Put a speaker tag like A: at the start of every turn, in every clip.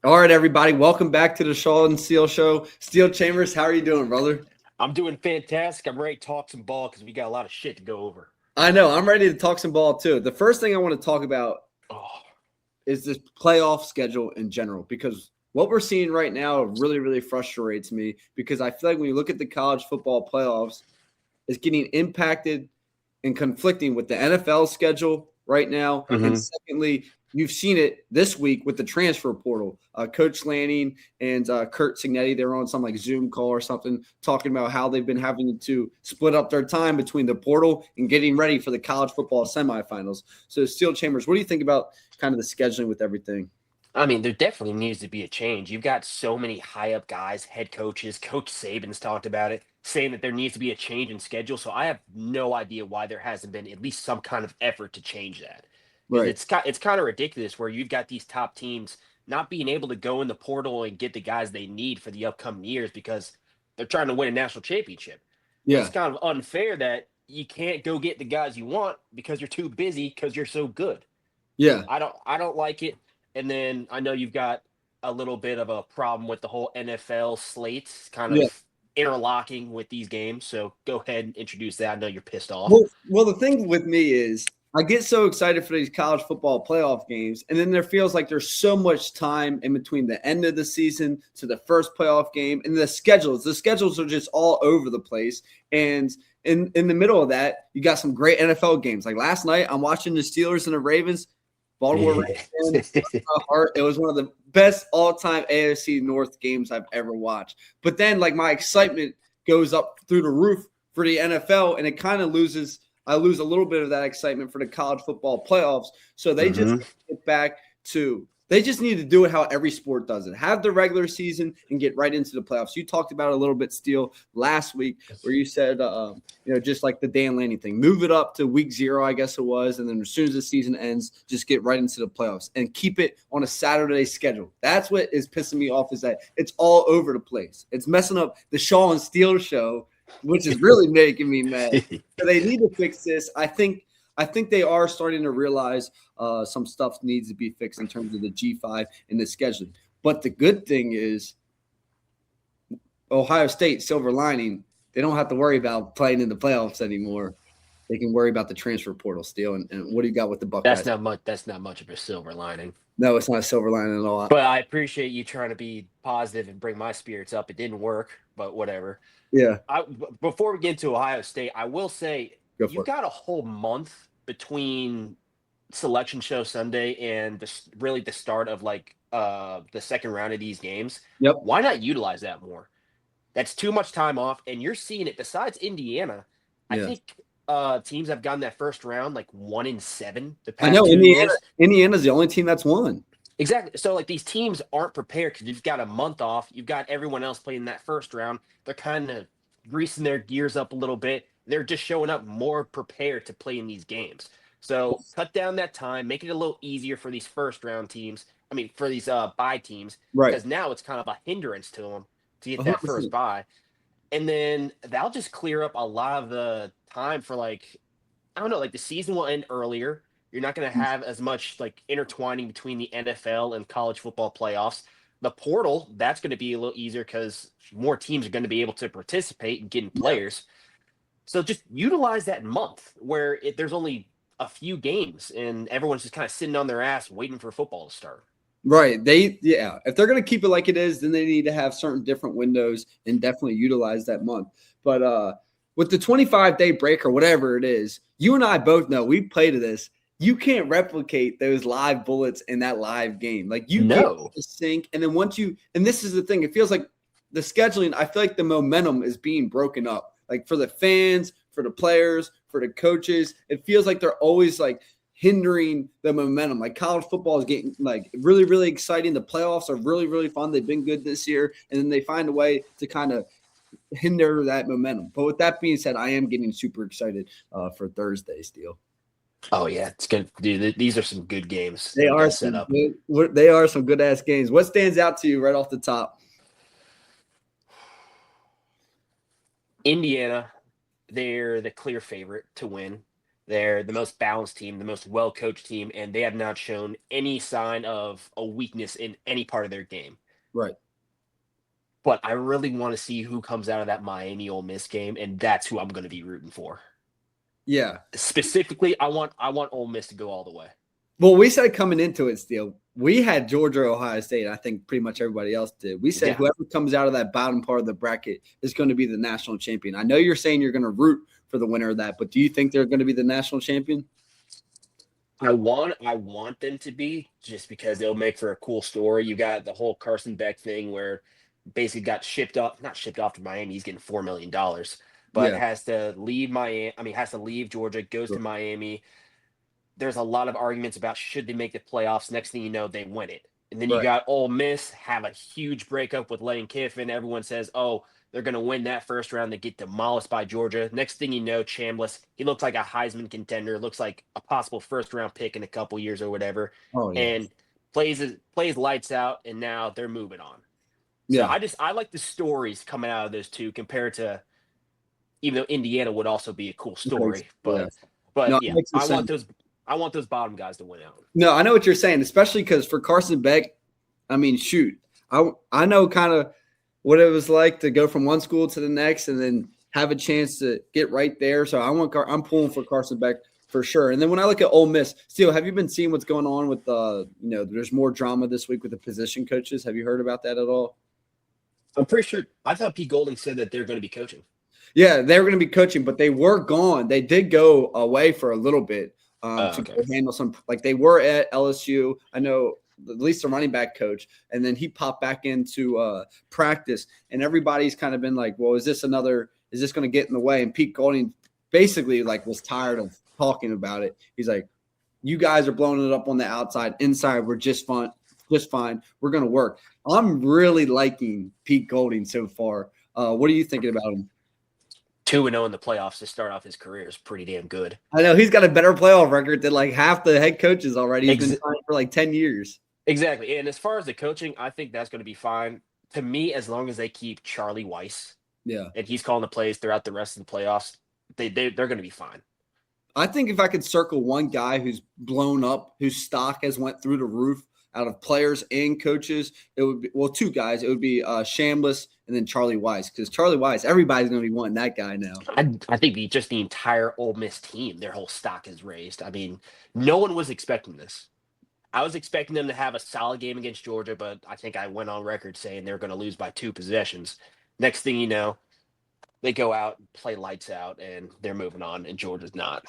A: All right, everybody. Welcome back to the Shaw and Steele Show. Steele Chambers, how are you doing, brother?
B: I'm doing fantastic. I'm ready to talk some ball because we got a lot of shit to go over.
A: I know. I'm ready to talk some ball, too. The first thing I want to talk about
B: Oh,
A: is this playoff schedule in general, because what we're seeing right now really, really frustrates me because I feel like when you look at the college football playoffs, it's getting impacted and conflicting with the NFL schedule right now. And
B: hmm
A: secondly, you've seen it this week with the transfer portal. Coach Lanning and Kurt Signetti, they're on some like Zoom call or something talking about how they've been having to split up their time between the portal and getting ready for the college football semifinals. So, Steel Chambers, what do you think about kind of the scheduling with everything?
B: I mean, there definitely needs to be a change. You've got so many high up guys, head coaches. Coach Saban's talked about it, saying that there needs to be a change in schedule. So I have no idea why there hasn't been at least some kind of effort to change that, because
A: Right.
B: it's kind of ridiculous where you've got these top teams not being able to go in the portal and get the guys they need for the upcoming years because they're trying to win a national championship. So it's
A: Yeah.
B: kind of unfair that you can't go get the guys you want because you're too busy because you're so good.
A: Yeah.
B: I don't like it. And then I know you've got a little bit of a problem with the whole NFL slates kind
A: Yeah.
B: of interlocking with these games. So go ahead and introduce that. I know you're pissed off.
A: Well, the thing with me is I get so excited for these college football playoff games, and then there feels like there's so much time in between the end of the season to the first playoff game, and the schedules. The schedules are just all over the place, and in the middle of that, you got some great NFL games. Like last night, I'm watching the Steelers and the Ravens. Baltimore Ravens, my heart. It was one of the best all-time AFC North games I've ever watched. But then, like my excitement goes up through the roof for the NFL, and it kind of loses. I lose a little bit of that excitement for the college football playoffs. So they just
B: hmm
A: get back to. They just need to do it how every sport does it. Have the regular season and get right into the playoffs. You talked about it a little bit, Steele, last week, where you said, just like the Dan Lanning thing, move it up to week 0, I guess it was, and then as soon as the season ends, just get right into the playoffs and keep it on a Saturday schedule. That's what is pissing me off, is that it's all over the place. It's messing up the Shaw and Steele show, which is really making me mad. So they need to fix this. I think they are starting to realize some stuff needs to be fixed in terms of the G5 and the scheduling. But the good thing is Ohio State, silver lining, they don't have to worry about playing in the playoffs anymore. They can worry about the transfer portal still. And what do you got with the
B: That's
A: Buckeyes?
B: not much. That's not much of a silver lining.
A: No, it's not a silver lining at all.
B: But I appreciate you trying to be positive and bring my spirits up. It didn't work, but whatever.
A: Yeah,
B: Before we get to Ohio State, I will say
A: go
B: you
A: for it.
B: got a whole month between Selection Show Sunday and really the start of like the second round of these games.
A: Yep.
B: Why not utilize that more? That's too much time off, and you're seeing it. Besides Indiana, I
A: Yeah.
B: think teams have gotten that first round like 1-7 the
A: I
B: past
A: know
B: 2 years.
A: Indiana's the only team that's won.
B: Exactly. So like these teams aren't prepared because you've got a month off. You've got everyone else playing that first round. They're kind of greasing their gears up a little bit. They're just showing up more prepared to play in these games. So cut down that time, make it a little easier for these first round teams. I mean, for these bye teams,
A: Right.
B: because now it's kind of a hindrance to them to get that first
A: 100%.
B: bye, and then that'll just clear up a lot of the time for like I don't know, like the season will end earlier. You're not going to have as much like intertwining between the NFL and college football playoffs. The portal, that's going to be a little easier because more teams are going to be able to participate in getting
A: Yeah.
B: players. So just utilize that month where there's only a few games and everyone's just kind of sitting on their ass waiting for football to start.
A: Right. If they're going to keep it like it is, then they need to have certain different windows and definitely utilize that month. But with the 25-day break or whatever it is, you and I both know we played this. You can't replicate those live bullets in that live game. Like you get
B: No.
A: to sync, and then and this is the thing, it feels like the scheduling, I feel like the momentum is being broken up. Like for the fans, for the players, for the coaches, it feels like they're always like hindering the momentum. Like college football is getting like really, really exciting. The playoffs are really, really fun. They've been good this year, and then they find a way to kind of hinder that momentum. But with that being said, I am getting super excited for Thursday, Steele.
B: Oh yeah, it's good, dude. These are some good games
A: They
B: that we
A: are
B: got set
A: some
B: up.
A: good, they are some good ass games. What stands out to you right off the top?
B: Indiana, they're the clear favorite to win. They're the most balanced team, the most well-coached team, and they have not shown any sign of a weakness in any part of their game.
A: Right.
B: But I really want to see who comes out of that Miami Ole Miss game, and that's who I'm going to be rooting for.
A: Yeah.
B: Specifically, I want Ole Miss to go all the way.
A: Well, we said coming into it, Steele, we had Georgia, Ohio State. I think pretty much everybody else did. We said whoever comes out of that bottom part of the bracket is going to be the national champion. I know you're saying you're going to root for the winner of that, but do you think they're going to be the national champion?
B: I want them to be, just because it'll make for a cool story. You got the whole Carson Beck thing where basically got not shipped off to Miami. He's getting $4 million, but has to leave Miami. I mean, has to leave Georgia, goes to Miami. There's a lot of arguments about should they make the playoffs. Next thing you know, they win it. And then you got Ole Miss have a huge breakup with Lane Kiffin. Everyone says, oh, they're going to win that first round. They get demolished by Georgia. Next thing you know, Chambliss, he looks like a Heisman contender, looks like a possible first-round pick in a couple years or whatever, and plays lights out, and now they're moving on. So I like the stories coming out of those two compared to, even though Indiana would also be a cool story, but no, I want those bottom guys to win out.
A: No, I know what you're saying, especially because for Carson Beck, I mean, shoot, I know kind of what it was like to go from one school to the next and then have a chance to get right there. So I'm pulling for Carson Beck for sure. And then when I look at Ole Miss, Steele, have you been seeing what's going on with there's more drama this week with the position coaches? Have you heard about that at all?
B: I'm pretty sure. I thought Pete Golding said that they're going to be coaching.
A: Yeah, they were going to be coaching, but they were gone. They did go away for a little bit to handle some. Like they were at LSU. I know at least the running back coach, and then he popped back into practice, and everybody's kind of been like, "Well, is this going to get in the way?" And Pete Golding basically was tired of talking about it. He's like, "You guys are blowing it up on the outside. Inside, we're just fine. We're going to work." I'm really liking Pete Golding so far. What are you thinking about him?
B: 2-0 in the playoffs to start off his career is pretty damn good.
A: I know he's got a better playoff record than half the head coaches already. He's been trying for 10 years.
B: Exactly. And as far as the coaching, I think that's going to be fine. To me, as long as they keep Charlie Weiss, and he's calling the plays throughout the rest of the playoffs, they're going to be fine.
A: I think if I could circle one guy who's blown up, whose stock has went through the roof out of players and coaches, it would be two guys. It would be Chambliss and then Charlie Weiss, because Charlie Weiss, everybody's going to be wanting that guy now.
B: I think just the entire Ole Miss team, their whole stock is raised. I mean, no one was expecting this. I was expecting them to have a solid game against Georgia, but I think I went on record saying they're going to lose by 2 possessions. Next thing you know, they go out, play lights out, and they're moving on, and Georgia's not.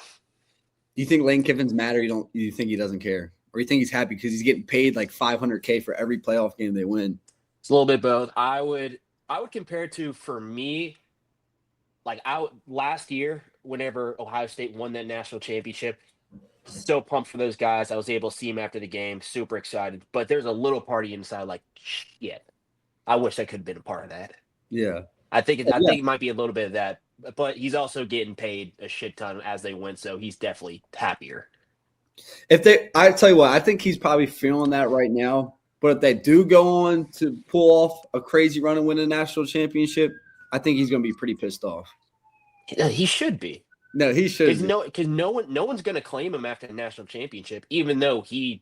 A: Do you think Lane Kiffin's mad, or you think he doesn't care? Or you think he's happy because he's getting paid $500K for every playoff game they win?
B: It's a little bit both. I would compare it to, for me, last year, whenever Ohio State won that national championship, so pumped for those guys. I was able to see them after the game, super excited. But there's a little party inside shit, I wish I could have been a part of that.
A: Yeah.
B: I think it might be a little bit of that. But he's also getting paid a shit ton as they win, so he's definitely happier.
A: I tell you what, I think he's probably feeling that right now. But if they do go on to pull off a crazy run and win a national championship, I think he's going to be pretty pissed off.
B: He should be.
A: No, he should.
B: Because no one's going to claim him after the national championship, even though he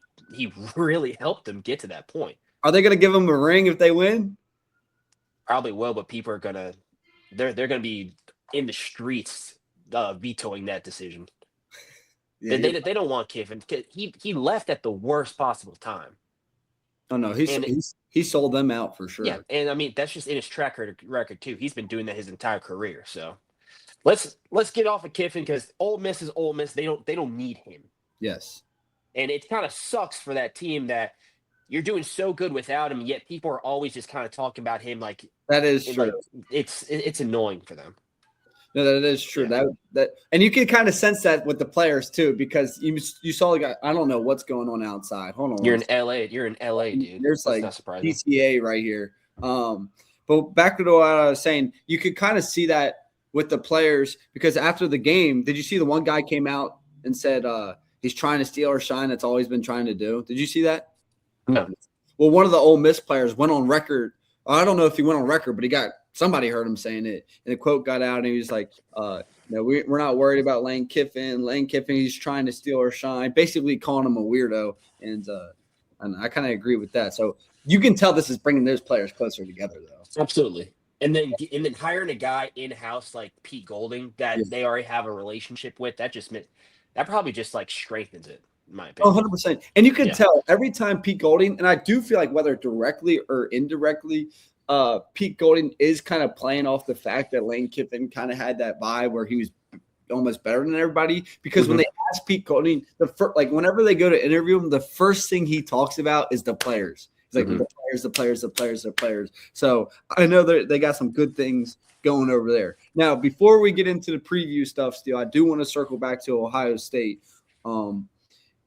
B: really helped them get to that point.
A: Are they going to give him a ring if they win?
B: Probably will, but people are gonna they're going to be in the streets vetoing that decision. Yeah, they don't want Kiffin. He left at the worst possible time.
A: Oh no, he sold them out for sure.
B: Yeah, and I mean that's just in his track record too. He's been doing that his entire career. So let's get off of Kiffin, because Ole Miss is Ole Miss. They don't need him.
A: Yes,
B: and it kind of sucks for that team that you're doing so good without him, yet people are always just kind of talking about him like
A: that is true.
B: It's annoying for them.
A: No, that is true. Yeah. That and you can kind of sense that with the players too, because you saw the guy. I don't know what's going on outside. Hold on.
B: You're in LA. You're in LA, dude.
A: There's not surprising. PCA right here. But back to what I was saying, you could kind of see that with the players, because after the game, did you see the one guy came out and said he's trying to steal our shine? That's all he's been trying to do. Did you see that?
B: No.
A: Well, one of the Ole Miss players went on record. I don't know if he went on record, but somebody heard him saying it, and the quote got out, and he was like, No, we're not worried about Lane Kiffin. Lane Kiffin, he's trying to steal our shine, basically calling him a weirdo. And I kind of agree with that. So you can tell this is bringing those players closer together, though.
B: Absolutely. And then hiring a guy in house like Pete Golding that they already have a relationship with, that probably just like strengthens it, in my
A: Oh,
B: opinion.
A: 100%. And you can tell every time Pete Golding, and I do feel like whether directly or indirectly, Pete Golding is kind of playing off the fact that Lane Kiffin kind of had that vibe where he was almost better than everybody. Because when they ask Pete Golding, whenever they go to interview him, the first thing he talks about is the players. He's like, the players. So I know they got some good things going over there. Now, before we get into the preview stuff, Steele, I do want to circle back to Ohio State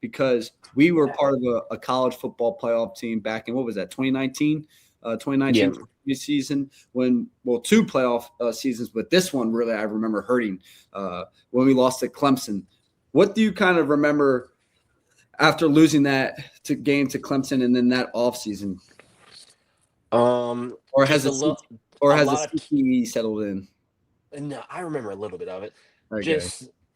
A: because we were part of a college football playoff team back in, what was that, 2019? 2019 season two playoff seasons, but this one really I remember hurting when we lost to Clemson. What do you kind of remember after losing that game to Clemson and then that off season? Or has the CTE settled in?
B: No, I remember a little bit of it.
A: Okay.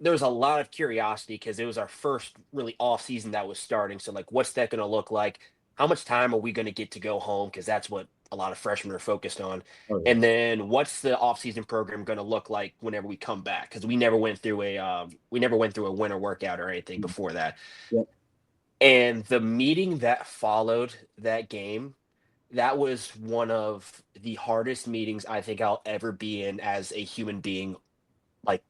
B: There was a lot of curiosity because it was our first really off season that was starting. So like, what's that going to look like? How much time are we going to get to go home? Because that's what a lot of freshmen are focused on.
A: Oh, yeah.
B: And then what's the off-season program going to look like whenever we come back? Because we never went through a winter workout or anything before that.
A: Yep.
B: And the meeting that followed that game, that was one of the hardest meetings I think I'll ever be in as a human being, like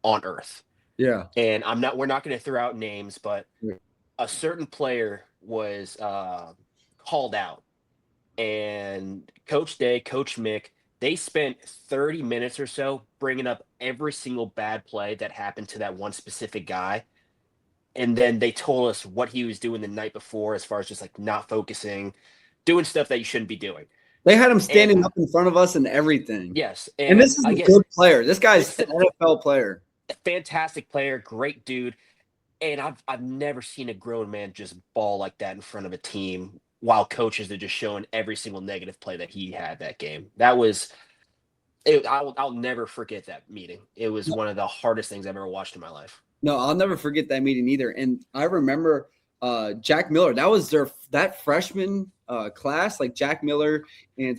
B: on earth.
A: Yeah.
B: And we're not going to throw out names, but a certain player was called out, and Coach Day, Coach Mick, they spent 30 minutes or so bringing up every single bad play that happened to that one specific guy. And then they told us what he was doing the night before as far as just like not focusing, doing stuff that you shouldn't be doing.
A: They had him standing up in front of us and everything.
B: Yes.
A: And this is a good player. This guy's an NFL player.
B: Fantastic player, great dude. And I've never seen a grown man just ball like that in front of a team while coaches are just showing every single negative play that he had that game. That was it. I'll never forget that meeting. It was one of the hardest things I've ever watched in my life.
A: No, I'll never forget that meeting either. And I remember Jack Miller. That was that freshman class, like Jack Miller, and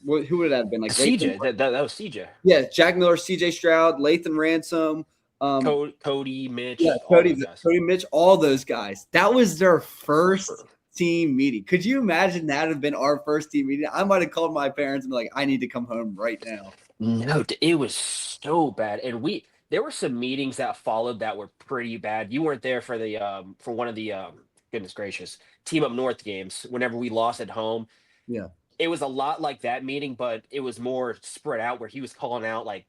A: who would that have been? Like
B: CJ. That was CJ.
A: Yeah, Jack Miller, CJ Stroud, Lathan Ransom.
B: Cody, Mitch,
A: Cody, Mitch, all those guys. That was their first team meeting. Could you imagine that have been our first team meeting? I might have called my parents and be like, I need to come home right now.
B: No, it was so bad. And there were some meetings that followed that were pretty bad. You weren't there for for one of the goodness gracious, Team Up North games whenever we lost at home.
A: Yeah.
B: It was a lot like that meeting, but it was more spread out where he was calling out like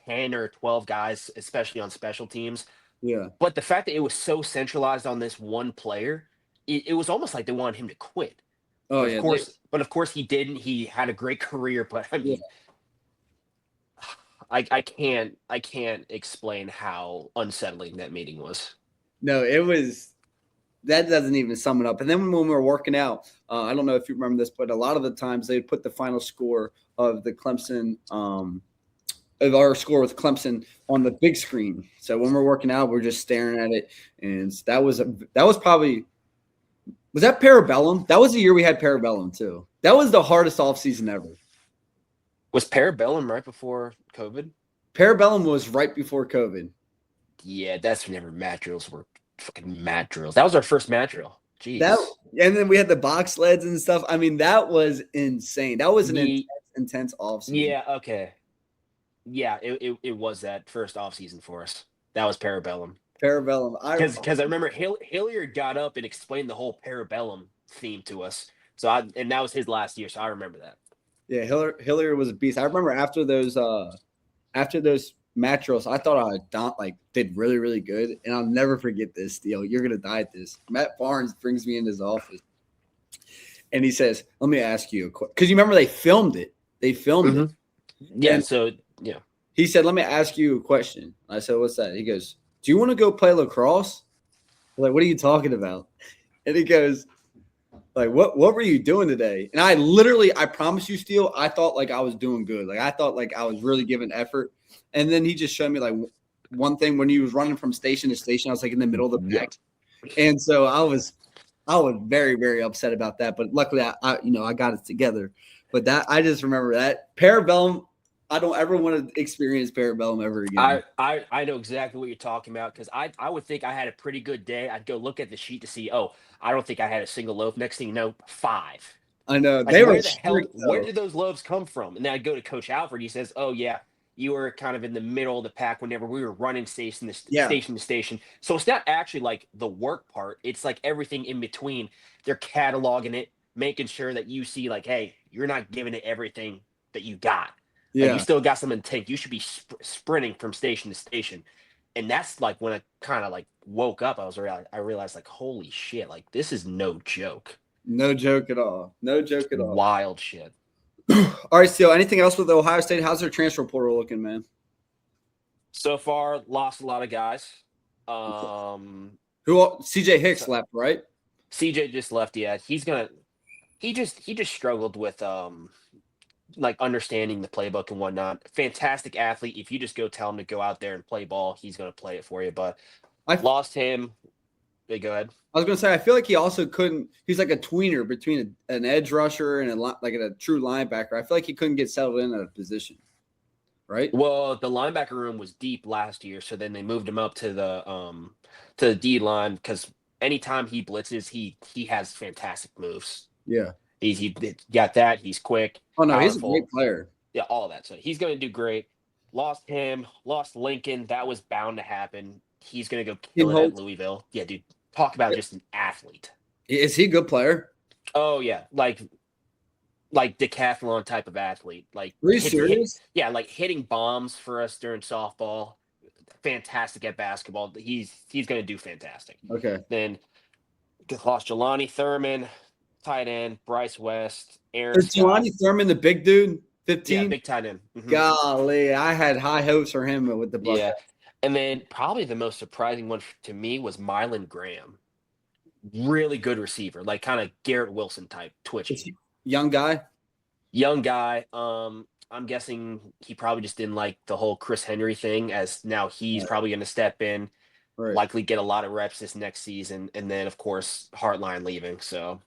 B: 10 or 12 guys, especially on special teams.
A: Yeah.
B: But the fact that it was so centralized on this one player, it was almost like they wanted him to quit.
A: Oh,
B: But of course he didn't. He had a great career, but I mean, I can't explain how unsettling that meeting was.
A: No, it was. That doesn't even sum it up. And then when we were working out, I don't know if you remember this, but a lot of the times they'd put the final score of the Clemson of our score with Clemson on the big screen. So when we're working out, we're just staring at it. And that was probably – was that Parabellum? That was the year we had Parabellum too. That was the hardest offseason ever.
B: Was Parabellum right before COVID?
A: Parabellum was right before COVID.
B: Yeah, that's whenever mat drills were fucking mat drills. That was our first mat drill. Jeez.
A: And then we had the box sleds and stuff. I mean, that was insane. That was an intense offseason.
B: Yeah, okay. Yeah, it was that first offseason for us. That was Parabellum.
A: Parabellum.
B: Because I remember Hilliard got up and explained the whole Parabellum theme to us. And that was his last year, so I remember that.
A: Yeah, Hilliard was a beast. I remember after those mat drills, I thought I did really, really good. And I'll never forget this, Steele. You're gonna die at this. Matt Barnes brings me in his office. And he says, let me ask you a question. Because you remember they filmed it. They filmed it.
B: Yeah, so yeah.
A: He said, let me ask you a question. I said, what's that? He goes, do you want to go play lacrosse? I'm like, what are you talking about? And he goes, Like, what were you doing today? And I promise you, Steele, I thought like I was doing good. Like I thought like I was really giving effort. And then he just showed me like one thing when he was running from station to station. I was like in the middle of the pack. And so I was very, very upset about that. But luckily I got it together. But that I just remember that Parabellum. I don't ever want to experience Parabellum ever again.
B: I know exactly what you're talking about because I would think I had a pretty good day. I'd go look at the sheet to see, oh, I don't think I had a single loaf. Next thing you know, 5.
A: I know
B: Like
A: they were
B: where the hell?
A: strict,
B: Where
A: though.
B: did those loaves come from? And then I'd go to Coach Alfred. He says, "Oh yeah, you were kind of in the middle of the pack whenever we were running
A: Yeah,
B: station to station." So it's not actually like the work part. It's like everything in between. They're cataloging it, making sure that you see like, hey, you're not giving it everything that you got. Like you
A: yeah.
B: still got some in the tank. You should be sprinting from station to station. And that's like when I kind of like woke up. I realized like, holy shit, like this is no joke.
A: No joke at all. No joke at all.
B: Wild shit.
A: All right, Steele, anything else with Ohio State? How's their transfer portal looking, man?
B: So far, lost a lot of guys.
A: CJ Hicks
B: So
A: left, right?
B: CJ just left. Yeah, he just struggled with like understanding the playbook and whatnot. Fantastic athlete. If you just go tell him to go out there and play ball, he's gonna play it for you. But
A: I
B: lost him. Hey, go ahead.
A: I was gonna say I feel like he also couldn't. He's like a tweener between an edge rusher and a true linebacker. I feel like he couldn't get settled in at a position, right?
B: Well, the linebacker room was deep last year, so then they moved him up to the D line because anytime he blitzes, he has fantastic moves.
A: Yeah.
B: He got that. He's quick,
A: Oh no, he's a
B: powerful.
A: great player.
B: Yeah, all that. So he's going to do great. Lost him. Lost Lincoln. That was bound to happen. He's going to go
A: Tim
B: kill it at
A: Holtz,
B: Louisville. Yeah, dude. Talk about just an athlete.
A: is he a good player?
B: Oh yeah, like decathlon type of athlete. Like
A: Are you serious?
B: yeah, like hitting bombs for us during softball. Fantastic at basketball. He's going to do fantastic.
A: Okay.
B: Then lost Jelani Thurman, tight end, Bryce West, Aaron
A: Is
B: Scott.
A: Jelani Thurman the big dude?
B: Yeah,
A: 15?
B: big tight end.
A: Golly, I had high hopes for him with the Buckeyes.
B: Yeah. And then probably the most surprising one to me was Mylan Graham. Really good receiver, like kind of Garrett Wilson type, twitchy.
A: Young guy?
B: Young guy. I'm guessing he probably just didn't like the whole Chris Henry thing, as now he's probably going to step in,
A: Right.
B: likely get a lot of reps this next season, and then of course Hartline leaving. So,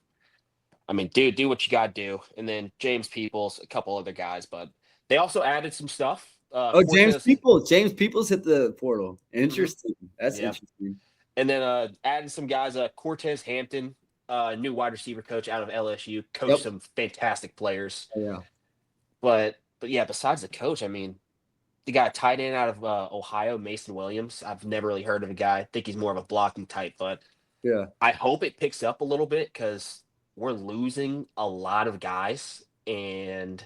B: I mean, do what you got to do, and then James Peoples, a couple other guys, but they also added some stuff.
A: James Peoples hit the portal. Interesting. That's interesting.
B: And then adding some guys, Cortez Hampton, new wide receiver coach out of LSU, coached some fantastic players.
A: Yeah.
B: But yeah, besides the coach, I mean, they got a tight end out of Ohio, Mason Williams. I've never really heard of a guy. I think he's more of a blocking type, but
A: yeah,
B: I hope it picks up a little bit because we're losing a lot of guys, and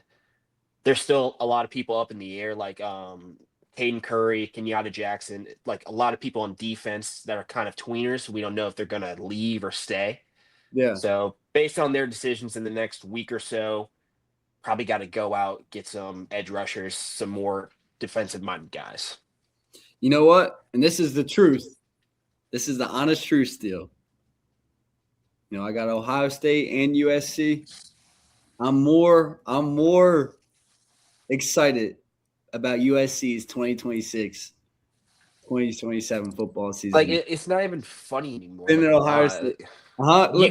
B: there's still a lot of people up in the air, like Caden Curry, Kenyatta Jackson, like a lot of people on defense that are kind of tweeners. We don't know if they're going to leave or stay.
A: Yeah.
B: So based on their decisions in the next week or so, probably got to go out, get some edge rushers, some more defensive-minded guys.
A: You know what? And this is the truth. This is the honest truth, Steele. You know, I got Ohio State and USC. I'm more excited about USC's 2026-2027 football season.
B: Like it's not even funny anymore.
A: In Ohio State. They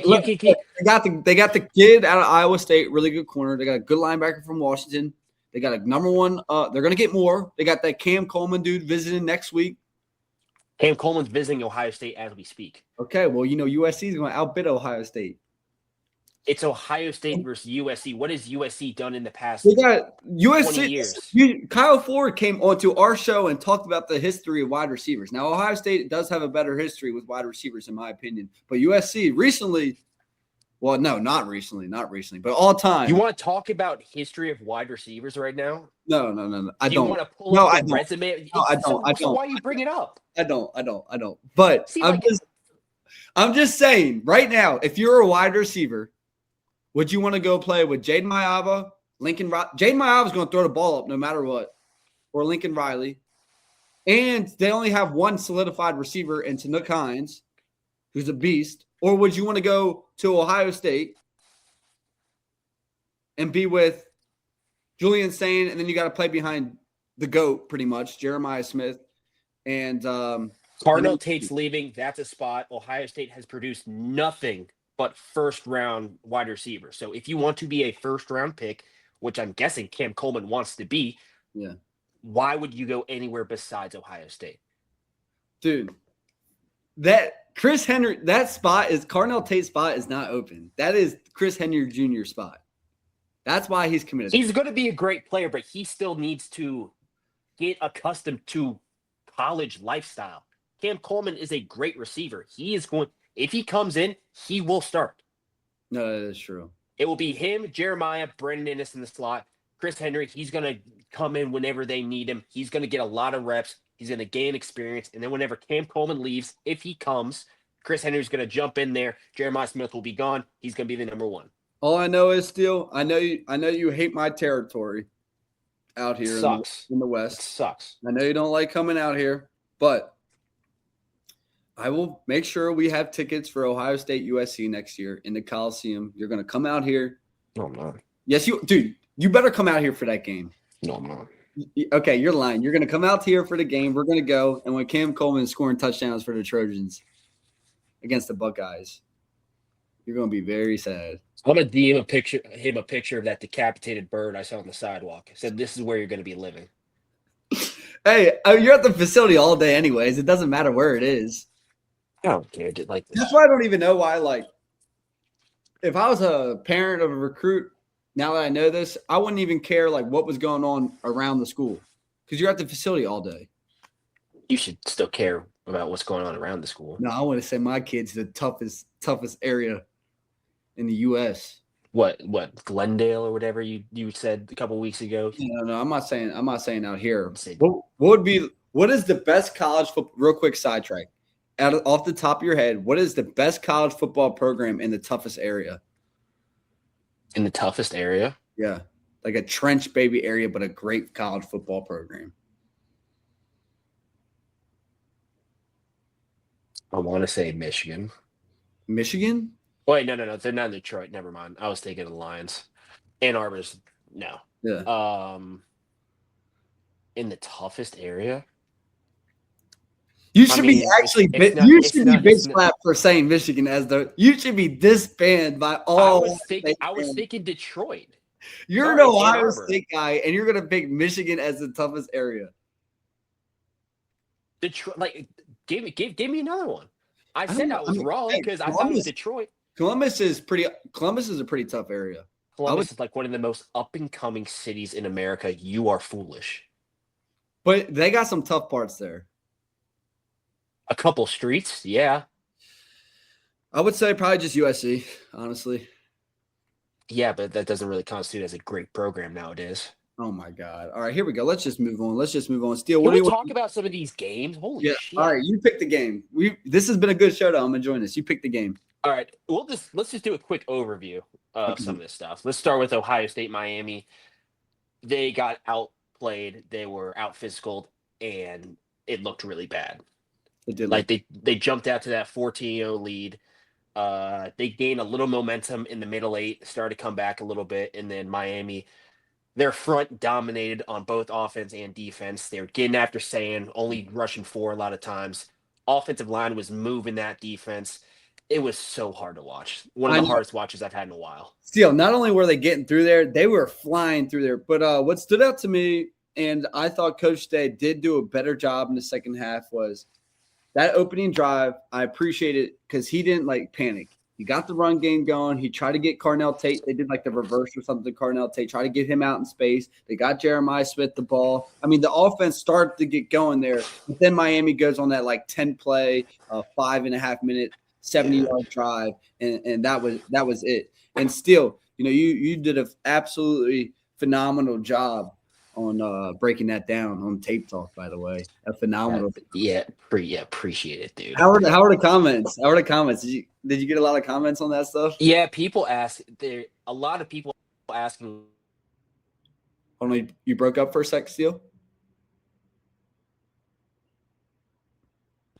A: got the kid out of Iowa State, really good corner. They got a good linebacker from Washington. They got a number one. They're gonna get more. They got that Cam Coleman dude visiting next week.
B: Cam Coleman's visiting Ohio State as we speak.
A: Okay, well, you know USC is going to outbid Ohio State.
B: It's Ohio State versus USC. What has USC done in the past?
A: We got USC
B: 20 years.
A: Kyle Ford came onto our show and talked about the history of wide receivers. Now, Ohio State does have a better history with wide receivers, in my opinion. But USC recently, well, no, not recently, but all time.
B: You want to talk about history of wide receivers right now?
A: No. I don't.
B: You want to pull up the resume?
A: No, I don't.
B: So why you bring it up?
A: I don't. But see, I'm just saying right now, if you're a wide receiver, would you want to go play with Jaden Mayava, Lincoln Riley? Jaden Mayava is going to throw the ball up no matter what, or Lincoln Riley. And they only have one solidified receiver in Tanook Hines. who's a beast, or would you want to go to Ohio State and be with Julian Sane, and then you got to play behind the GOAT pretty much, Jeremiah Smith, and
B: Cardinal Tate's leaving. That's a spot. Ohio State has produced nothing but first-round wide receivers. So if you want to be a first-round pick, which I'm guessing Cam Coleman wants to be,
A: yeah,
B: why would you go anywhere besides Ohio State?
A: Dude, that Chris Henry, that spot is Cardinal Tate's spot is not open. That is Chris Henry Jr. spot. That's why he's committed.
B: He's going to be a great player, but he still needs to get accustomed to college lifestyle. Cam Coleman is a great receiver. He is going, if he comes in, he will start.
A: No, that is true.
B: It will be him, Jeremiah, Brandon Innes in the slot. Chris Henry, he's going to come in whenever they need him. He's going to get a lot of reps. He's going to gain experience. And then whenever Cam Coleman leaves, if he comes, Chris Henry's going to jump in there. Jeremiah Smith will be gone. He's going to be the number one.
A: All I know is, Steele, I know you hate my territory out here in the West.
B: It sucks.
A: I know you don't like coming out here, but I will make sure we have tickets for Ohio State USC next year in the Coliseum. You're going to come out here.
B: No, I'm not.
A: Yes, you better come out here for that game.
B: No, I'm not.
A: Okay, you're lying. You're going to come out here for the game. We're going to go. And when Cam Coleman is scoring touchdowns for the Trojans against the Buckeyes, you're going to be very sad.
B: I'm going to DM him a picture of that decapitated bird I saw on the sidewalk. I said, this is where you're going to be living.
A: Hey, you're at the facility all day anyways. It doesn't matter where it is.
B: I don't care. Like this.
A: That's why I don't even know why, if I was a parent of a recruit, now that I know this, I wouldn't even care, what was going on around the school because you're at the facility all day.
B: You should still care about what's going on around the school.
A: No, I want to say my kid's the toughest area in the U.S.
B: What Glendale or whatever you said a couple weeks ago?
A: No, I'm not saying out here. What is the best college football? Real quick sidetrack. Off the top of your head, what is the best college football program in the toughest area?
B: In the toughest area?
A: Yeah, like a trench baby area, but a great college football program.
B: I want to say Michigan.
A: Michigan?
B: Wait, no. They're not in Detroit. Never mind. I was thinking of the Lions. Ann Arbor's no.
A: Yeah.
B: In the toughest area?
A: You should be big slap for saying Michigan you should be disbanded by all.
B: I was thinking Detroit.
A: You're an Ohio State guy, and you're gonna pick Michigan as the toughest area.
B: Detroit, give me another one. I said I was wrong because I thought it was Detroit.
A: Columbus is a pretty tough area.
B: Columbus is like one of the most up and coming cities in America. You are foolish.
A: But they got some tough parts there.
B: A couple streets, yeah.
A: I would say probably just USC, honestly.
B: Yeah, but that doesn't really constitute as a great program nowadays.
A: Oh my God! All right, here we go. Let's just move on. Steele,
B: what do you talk about some of these games? Holy shit!
A: All right, you pick the game. This has been a good show. I'm enjoying this. You pick the game.
B: All right, let's just do a quick overview of some of this stuff. Let's start with Ohio State, Miami. They got outplayed. They were out physicaled, and it looked really bad.
A: It did.
B: They jumped out to that 14-0 lead. They gained a little momentum in the middle eight, started to come back a little bit, and then Miami, their front dominated on both offense and defense. They were getting after Sand, only rushing 4 a lot of times. Offensive line was moving that defense. It was so hard to watch. One of the hardest watches I've had in a while.
A: Still, not only were they getting through there, they were flying through there. But what stood out to me, and I thought Coach Day did do a better job in the second half, was that opening drive. I appreciate it because he didn't panic. He got the run game going. He tried to get Carnell Tate. They did the reverse or something to Carnell Tate, try to get him out in space. They got Jeremiah Smith the ball. I mean, the offense started to get going there. But then Miami goes on that 10-play, 5.5-minute, 70-yard drive, and that was it. And still, you did an absolutely phenomenal job on breaking that down on Tape Talk, by the way. A phenomenal.
B: Appreciate it, dude.
A: How are the comments? Did you get a lot of comments on that stuff?
B: Yeah, people ask. There a lot of people asking.
A: Only you broke up for a sec, Steele.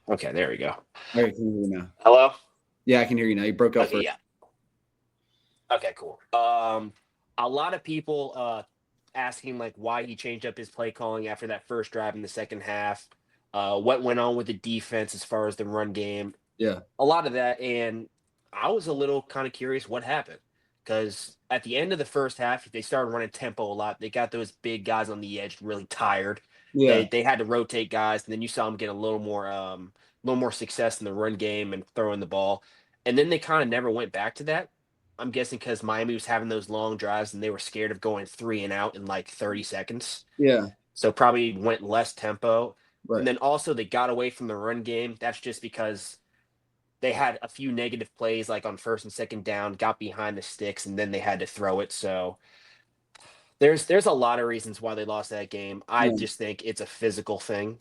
B: Okay, there we go.
A: All right, can you hear me now?
B: Hello?
A: Yeah, I can hear you now. You broke up
B: Okay,
A: for.
B: yeah. Okay, cool. A lot of people asking like why he changed up his play calling after that first drive in the second half. What went on with the defense as far as the run game?
A: Yeah,
B: A lot of that, and I was a little kind of curious what happened because at the end of the first half, they started running tempo a lot. They got those big guys on the edge really tired.
A: yeah,
B: They had to rotate guys, and then you saw them get a little more success in the run game and throwing the ball, and then they kind of never went back to that. I'm guessing because Miami was having those long drives and they were scared of going three and out in like 30 seconds.
A: yeah.
B: So probably went less tempo. And
A: Right.
B: then also they got away from the run game. That's just because they had a few negative plays like on first and second down, got behind the sticks, and then they had to throw it. So there's a lot of reasons why they lost that game. I
A: Yeah.
B: just think it's a physical thing.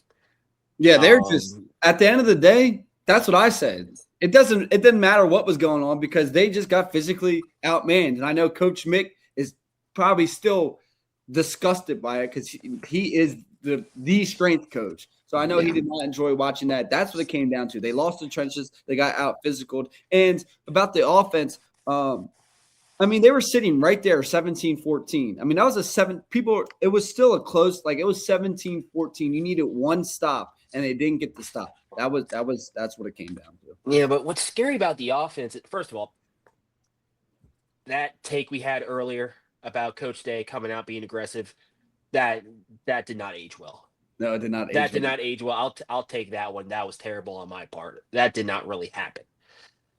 A: Yeah, they're just
B: Um,
A: at the end of the day, that's what I said. It didn't matter what was going on because they just got physically outmanned. And I know Coach Mick is probably still disgusted by it because he is the strength coach. So I know he
B: yeah.
A: did not enjoy watching that. That's what it came down to. They lost the trenches, they got out physical. And about the offense, I mean, they were sitting right there 17-14. I mean, that was a seven people, it was still a close, like it was 17-14. You needed one stop and they didn't get the stop. That's what it came down to.
B: Yeah, but what's scary about the offense, first of all, that take we had earlier about Coach Day coming out being aggressive, that that did not age well.
A: No, it did not
B: That
A: age
B: did
A: well.
B: not age well. I'll take that one. That was terrible on my part. That did not really happen.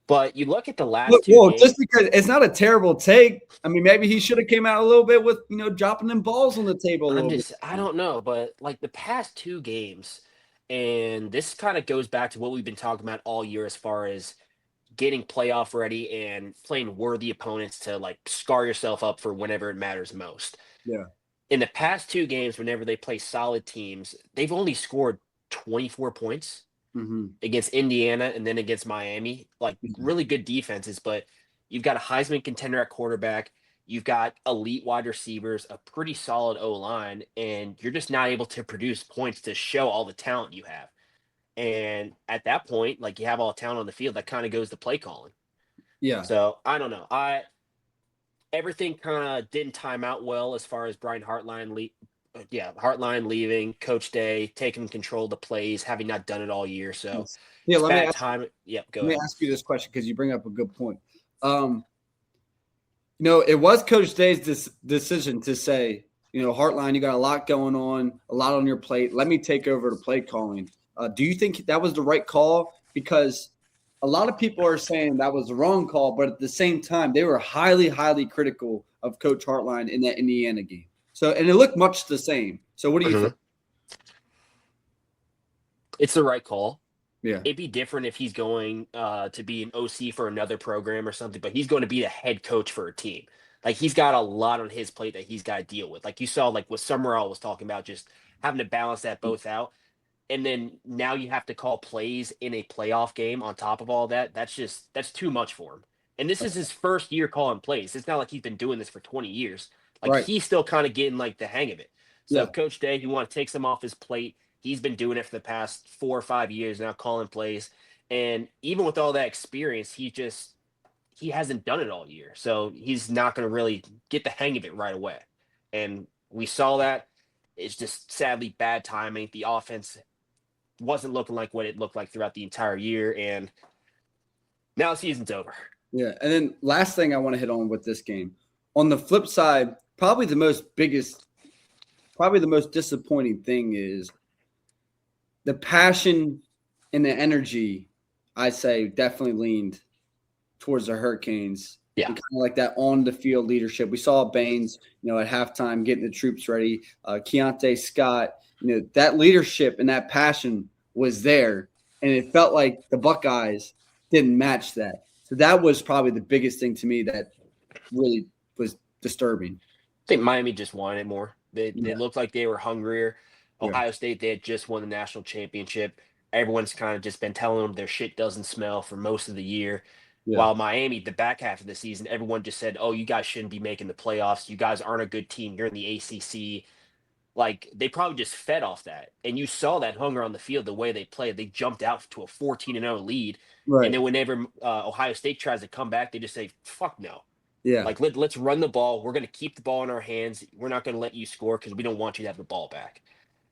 B: But you look at the last
A: Look,
B: two
A: well,
B: games.
A: just because it's not a terrible take. I mean, maybe he should have came out a little bit with, dropping them balls on the table a little bit.
B: I don't know, but like the past two games, and this kind of goes back to what we've been talking about all year as far as getting playoff ready and playing worthy opponents to like scar yourself up for whenever it matters most.
A: Yeah.
B: In the past two games, whenever they play solid teams, they've only scored 24 points
A: Hmm.
B: against Indiana and then against Miami. Like
A: Yeah.
B: really good defenses, but you've got a Heisman contender at quarterback. You've got elite wide receivers, a pretty solid O line, and you're just not able to produce points to show all the talent you have. And at that point, like you have all the talent on the field, that kind of goes to play calling.
A: Yeah.
B: So I don't know. I Everything kind of didn't time out well as far as Brian Hartline Hartline leaving, Coach Day taking control of the plays, having not done it all year. So
A: Yes. Yeah.
B: it's
A: Let me
B: bad
A: ask.
B: time. Yep, go
A: Let me
B: ahead.
A: ask you this question because you bring up a good point. Um, it was Coach Day's decision to say, Heartline, you got a lot going on, a lot on your plate. Let me take over the play calling. Do you think that was the right call? Because a lot of people are saying that was the wrong call, but at the same time, they were highly, highly critical of Coach Hartline in that Indiana game. So, and it looked much the same. So, what do you
B: Mhm.
A: think?
B: It's the right call.
A: Yeah.
B: It'd be different if he's going to be an OC for another program or something, but he's going to be the head coach for a team. Like he's got a lot on his plate that he's got to deal with. Like you saw, like what Summerall was talking about, just having to balance that both out. And then now you have to call plays in a playoff game on top of all that. That's too much for him. And this is his first year calling plays. It's not like he's been doing this for 20 years. Like
A: Right.
B: he's still kind of getting like the hang of it. So
A: Yeah.
B: Coach Day, you want to take some off his plate. He's been doing it for the past 4 or 5 years now, calling plays. And even with all that experience, he hasn't done it all year. So he's not going to really get the hang of it right away. And we saw that. It's just sadly bad timing. The offense wasn't looking like what it looked like throughout the entire year, and now the season's over.
A: Yeah. And then last thing I want to hit on with this game. On the flip side, probably the most disappointing thing is the passion and the energy, I say, definitely leaned towards the Hurricanes
B: Yeah,
A: and kind of like that on the field leadership. We saw Baines, at halftime getting the troops ready. Keontae Scott, that leadership and that passion was there, and it felt like the Buckeyes didn't match that. So that was probably the biggest thing to me that really was disturbing.
B: I think Miami just wanted it more. They
A: Yeah,
B: looked like they were hungrier.
A: yeah,
B: Ohio State, they had just won the national championship. Everyone's kind of just been telling them their shit doesn't smell for most of the year.
A: yeah,
B: While Miami, the back half of the season, everyone just said, "Oh, you guys shouldn't be making the playoffs. You guys aren't a good team. You're in the ACC." Like they probably just fed off that, and you saw that hunger on the field the way they played. They jumped out to a 14-0 lead, and
A: Right.
B: then whenever Ohio State tries to come back, they just say, "Fuck no."
A: Yeah.
B: Like let's run the ball. We're going to keep the ball in our hands. We're not going to let you score because we don't want you to have the ball back.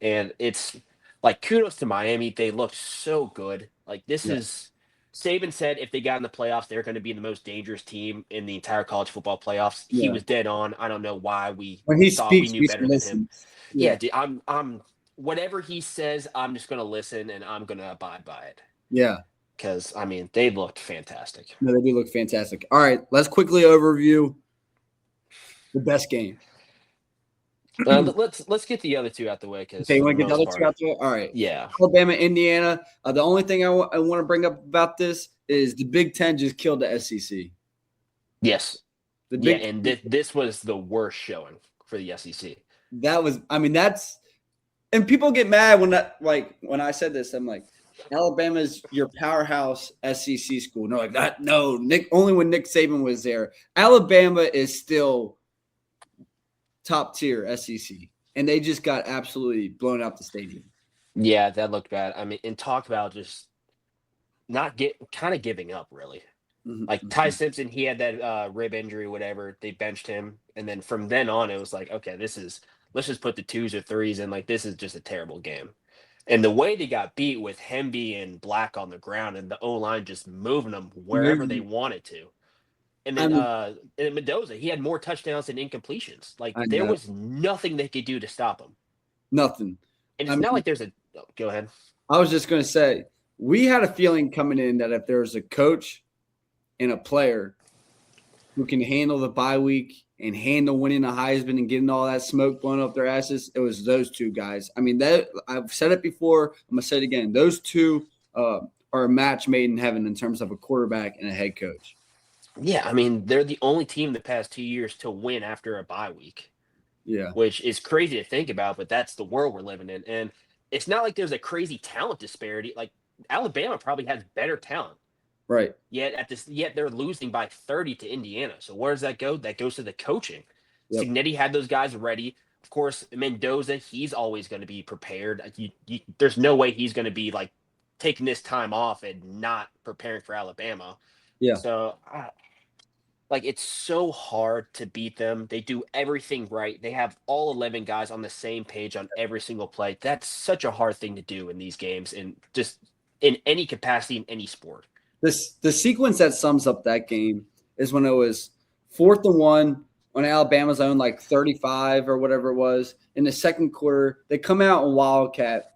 B: And it's like kudos to Miami. They looked so good. Like this
A: Yeah.
B: is Saban said if they got in the playoffs, they're going to be the most dangerous team in the entire college football playoffs. He
A: Yeah.
B: was dead on. I don't know why we
A: When he
B: thought we
A: speaks,
B: knew
A: we should
B: better than him.
A: listen.
B: Yeah,
A: Yeah.
B: dude, I'm whatever he says, I'm just going to listen and I'm going to abide by it
A: Yeah.
B: because I mean they looked fantastic.
A: No, they do look fantastic. All right, let's quickly overview the best game.
B: Let's get the other two out the way because
A: Okay, you
B: for the
A: want to get the
B: most
A: other two
B: part,
A: out there? All right.
B: yeah.
A: Alabama, Indiana. The only thing I want to bring up about this is the Big Ten just killed the SEC.
B: Yes.
A: The
B: Yeah,
A: Big
B: and this was the worst showing for the SEC.
A: that was. I mean, that's and people get mad when I said this. I'm like, Alabama's your powerhouse SEC school. And they're like that. No, Nick. Only when Nick Saban was there. Alabama is still top tier SEC, and they just got absolutely blown out the stadium.
B: Yeah, that looked bad. I mean, and talk about just not kind of giving up, really. Like Ty
A: Mm-hmm.
B: Simpson, he had that rib injury, whatever. They benched him, and then from then on, it was like, okay, let's just put the twos or threes in. Like this is just a terrible game. And the way they got beat with Hemby and Black on the ground and the O line just moving them wherever they wanted to. And
A: I
B: then
A: mean,
B: Mendoza, he had more touchdowns than incompletions. Like
A: I
B: there
A: know
B: was nothing they could do to stop him.
A: nothing.
B: And
A: I
B: it's not
A: mean,
B: like there's a go ahead.
A: I was just going to say we had a feeling coming in that if there was a coach and a player who can handle the bye week and handle winning a Heisman and getting all that smoke blown up their asses, it was those two guys. I mean, that I've said it before. I'm gonna say it again. Those two are a match made in heaven in terms of a quarterback and a head coach.
B: Yeah, I mean, they're the only team the past 2 years to win after a bye week,
A: Yeah,
B: which is crazy to think about, but that's the world we're living in. And it's not like there's a crazy talent disparity. Like Alabama probably has better talent.
A: right.
B: Yet they're losing by 30 to Indiana. So where does that go? That goes to the coaching.
A: Yep.
B: Signetti had those guys ready. Of course, Mendoza, he's always going to be prepared. There's no way he's going to be like taking this time off and not preparing for Alabama.
A: Yeah.
B: So, like, it's so hard to beat them. They do everything right. They have all 11 guys on the same page on every single play. That's such a hard thing to do in these games and just in any capacity in any sport.
A: The sequence that sums up that game is when it was 4th and 1 on Alabama's own, like 35 or whatever it was. In the second quarter, they come out in Wildcat.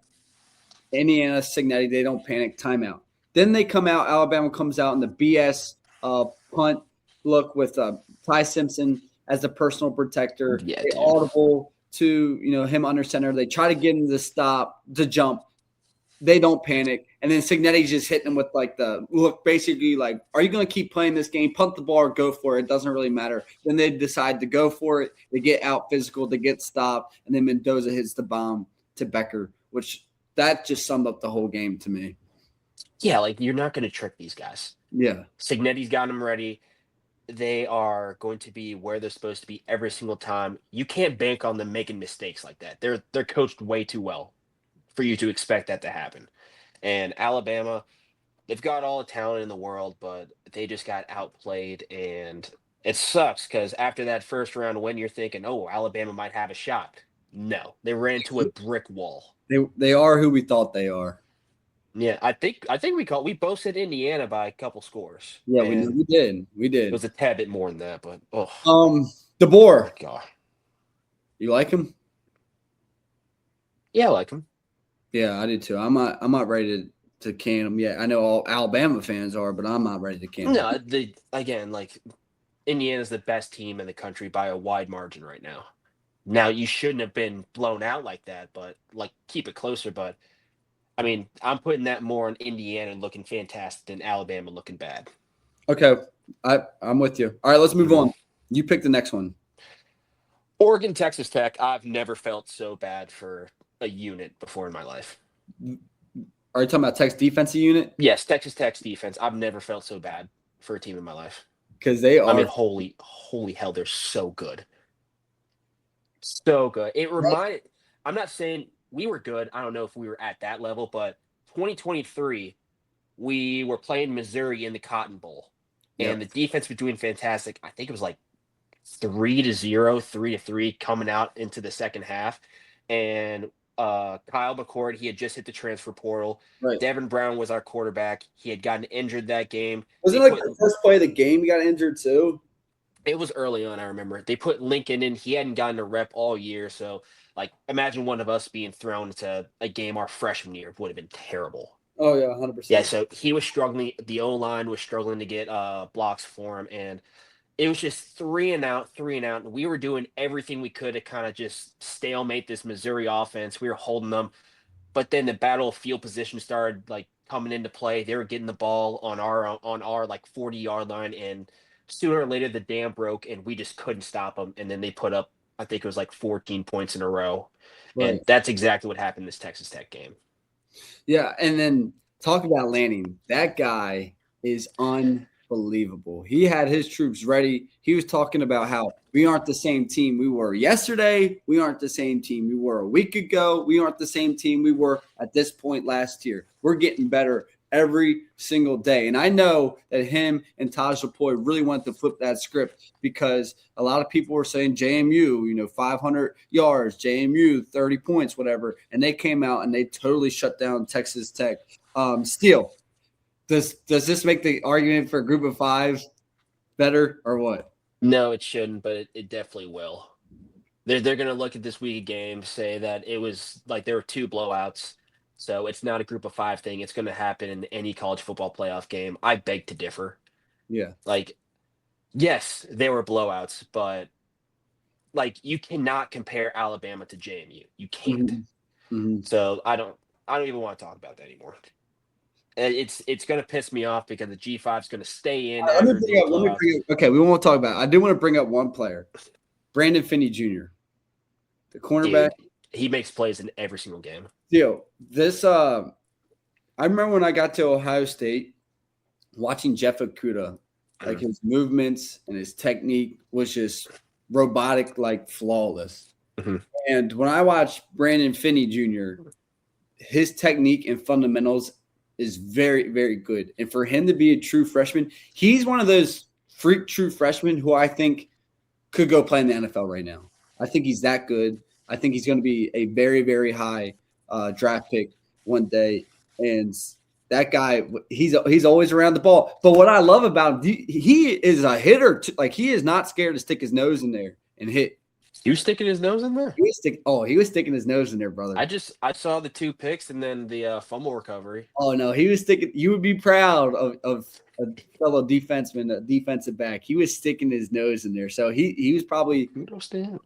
A: Indiana, Signetti, they don't panic, timeout. Then they come out, Alabama comes out in the BS punt look with Ty Simpson as the personal protector.
B: Yeah,
A: They
B: dude.
A: audible to him under center. They try to get him to jump. They don't panic. And then Signetti's just hitting them with like the look, basically like, are you going to keep playing this game? Punt the ball or go for it. It doesn't really matter. Then they decide to go for it. They get out physical. They get stopped. And then Mendoza hits the bomb to Becker, which that just summed up the whole game to me.
B: Yeah, like you're not going to trick these guys.
A: Yeah.
B: Signetti's got them ready. They are going to be where they're supposed to be every single time. You can't bank on them making mistakes like that. They're coached way too well for you to expect that to happen. And Alabama, they've got all the talent in the world, but they just got outplayed. And it sucks because after that first round win, you're thinking, oh, Alabama might have a shot. No, they ran into a brick wall.
A: They are who we thought they are.
B: Yeah, I think we both said Indiana by a couple scores.
A: Yeah,
B: And
A: we did. We
B: it
A: did.
B: was a tad bit more than that, but oh
A: DeBoer,
B: god.
A: you like him?
B: Yeah, I like him.
A: Yeah, I do too. I'm not ready to can him yet. I know all Alabama fans are, but I'm not ready to can him.
B: No, like Indiana's the best team in the country by a wide margin right now. Now you shouldn't have been blown out like that, but like keep it closer. But I mean, I'm putting that more on Indiana looking fantastic than Alabama looking bad.
A: Okay, I'm with you. All right, let's move on. You pick the next one.
B: Oregon, Texas Tech. I've never felt so bad for a unit before in my life.
A: Are you talking about Tech's defensive unit?
B: Yes, Texas Tech's defense. I've never felt so bad for a team in my life.
A: Because they are.
B: I mean, holy hell, they're so good. So good. It reminded I'm not saying we were good. I don't know if we were at that level, but 2023, we were playing Missouri in the Cotton Bowl,
A: Yep.
B: and the defense was doing fantastic. I think it was like 3-0, 3-3 coming out into the second half. And Kyle McCord, he had just hit the transfer portal.
A: Right.
B: Devin Brown was our quarterback. He had gotten injured that game.
A: Wasn't
B: They
A: it like
B: put
A: the first play of the game he got injured too?
B: It was early on, I remember. They put Lincoln in. He hadn't gotten a rep all year. So, like, imagine one of us being thrown into a game our freshman year would have been terrible.
A: Oh yeah,
B: Yeah,
A: 100%.
B: so he was struggling. The O line was struggling to get blocks for him. And it was just 3 and out, 3 and out. And we were doing everything we could to kind of just stalemate this Missouri offense. We were holding them. But then the battle of field position started like coming into play. They were getting the ball on our like 40-yard line, and sooner or later the dam broke, and we just couldn't stop them. And then they put up, I think it was like 14 points in a row, and
A: Right.
B: that's exactly what happened this Texas Tech game.
A: Yeah, and then talk about Lanning. That guy is unbelievable. He had his troops ready. He was talking about how we aren't the same team we were yesterday. We aren't the same team we were a week ago. We aren't the same team we were at this point last year. We're getting better every single day. And I know that him and Taj Lapoy really wanted to flip that script because a lot of people were saying JMU, 500 yards, JMU, 30 points, whatever. And they came out and they totally shut down Texas Tech. Steele, does this make the argument for a group of five better or what?
B: No, it shouldn't, but it definitely will. They're going to look at this week of games, say that it was like there were two blowouts. So it's not a group of five thing. It's going to happen in any college football playoff game. I beg to differ.
A: Yeah.
B: Like, yes, there were blowouts, but like you cannot compare Alabama to JMU. You can't.
A: Mm-hmm. Mm-hmm.
B: So I don't even want to talk about that anymore. It's going to piss me off because the G5 is going to stay in after these blowouts.
A: Okay, we won't talk about it. I do want to bring up one player, Brandon Finney Jr., the cornerback.
B: Dude, he makes plays in every single game.
A: Theo, I remember when I got to Ohio State, watching Jeff Okuda, like his movements and his technique was just robotic, like flawless.
B: Mm-hmm.
A: And when I watched Brandon Finney Jr., his technique and fundamentals is very, very good. And for him to be a true freshman, he's one of those freak true freshmen who I think could go play in the NFL right now. I think he's that good. I think he's going to be a very, very high draft pick one day. And that guy, he's always around the ball. But what I love about him, he is a hitter. Like, he is not scared to stick his nose in there and hit.
B: He was sticking his nose in there?
A: He was sticking his nose in there, brother.
B: I saw the 2 picks and then the fumble recovery.
A: Oh, no, he was sticking. You would be proud of a fellow defenseman, a defensive back. He was sticking his nose in there. So he was probably the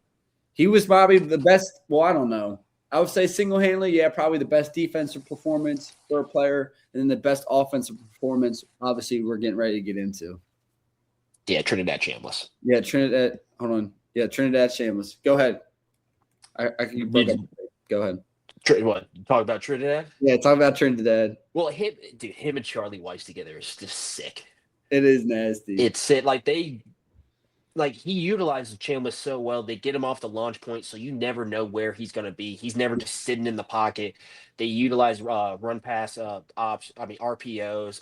A: best. Well, I don't know. I would say single-handedly, yeah, probably the best defensive performance for a player, and then the best offensive performance, obviously, we're getting ready to get into.
B: Yeah, Trinidad Chambliss.
A: Yeah, Trinidad. Hold on. Yeah, Trinidad Chambliss. Go ahead. Go ahead.
B: What? Talk about Trinidad?
A: Yeah, talk about Trinidad.
B: Well, him and Charlie Weiss together is just sick.
A: It is nasty.
B: It's sick. Like he utilizes Chambliss so well. They get him off the launch point, so you never know where he's going to be. He's never just sitting in the pocket. They utilize run pass RPOs.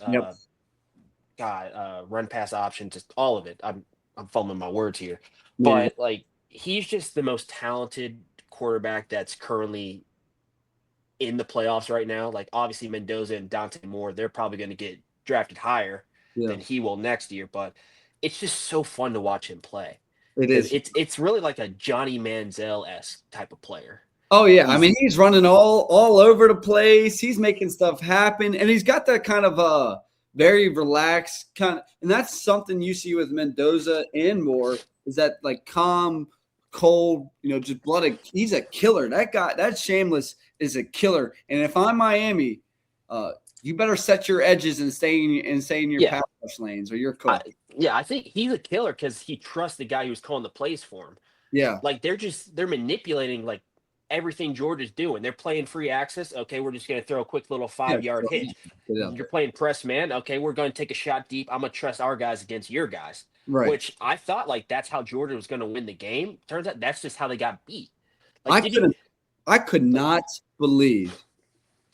B: Run pass options, just all of it. I'm fumbling my words here, but like he's just the most talented quarterback that's currently in the playoffs right now. Like obviously Mendoza and Dante Moore, they're probably going to get drafted higher than he will next year, but it's just so fun to watch him play.
A: It is.
B: It's really like a Johnny Manziel-esque type of player.
A: Oh yeah, he's running all over the place. He's making stuff happen, and he's got that kind of very relaxed kind of, and that's something you see with Mendoza and Moore is that like calm, cold, just blooded. He's a killer. That guy, that Chambliss is a killer. And if I'm Miami, you better set your edges and stay in your pass rush lanes or your coach.
B: I think he's a killer because he trusts the guy who's calling the plays for him.
A: Yeah,
B: like they're manipulating like everything Georgia's doing. They're playing free access. Okay, we're just going to throw a quick little 5-yard hitch. You're playing press man. Okay, we're going to take a shot deep. I'm going to trust our guys against your guys.
A: Right.
B: Which I thought like that's how Georgia was going to win the game. Turns out that's just how they got beat.
A: I could not believe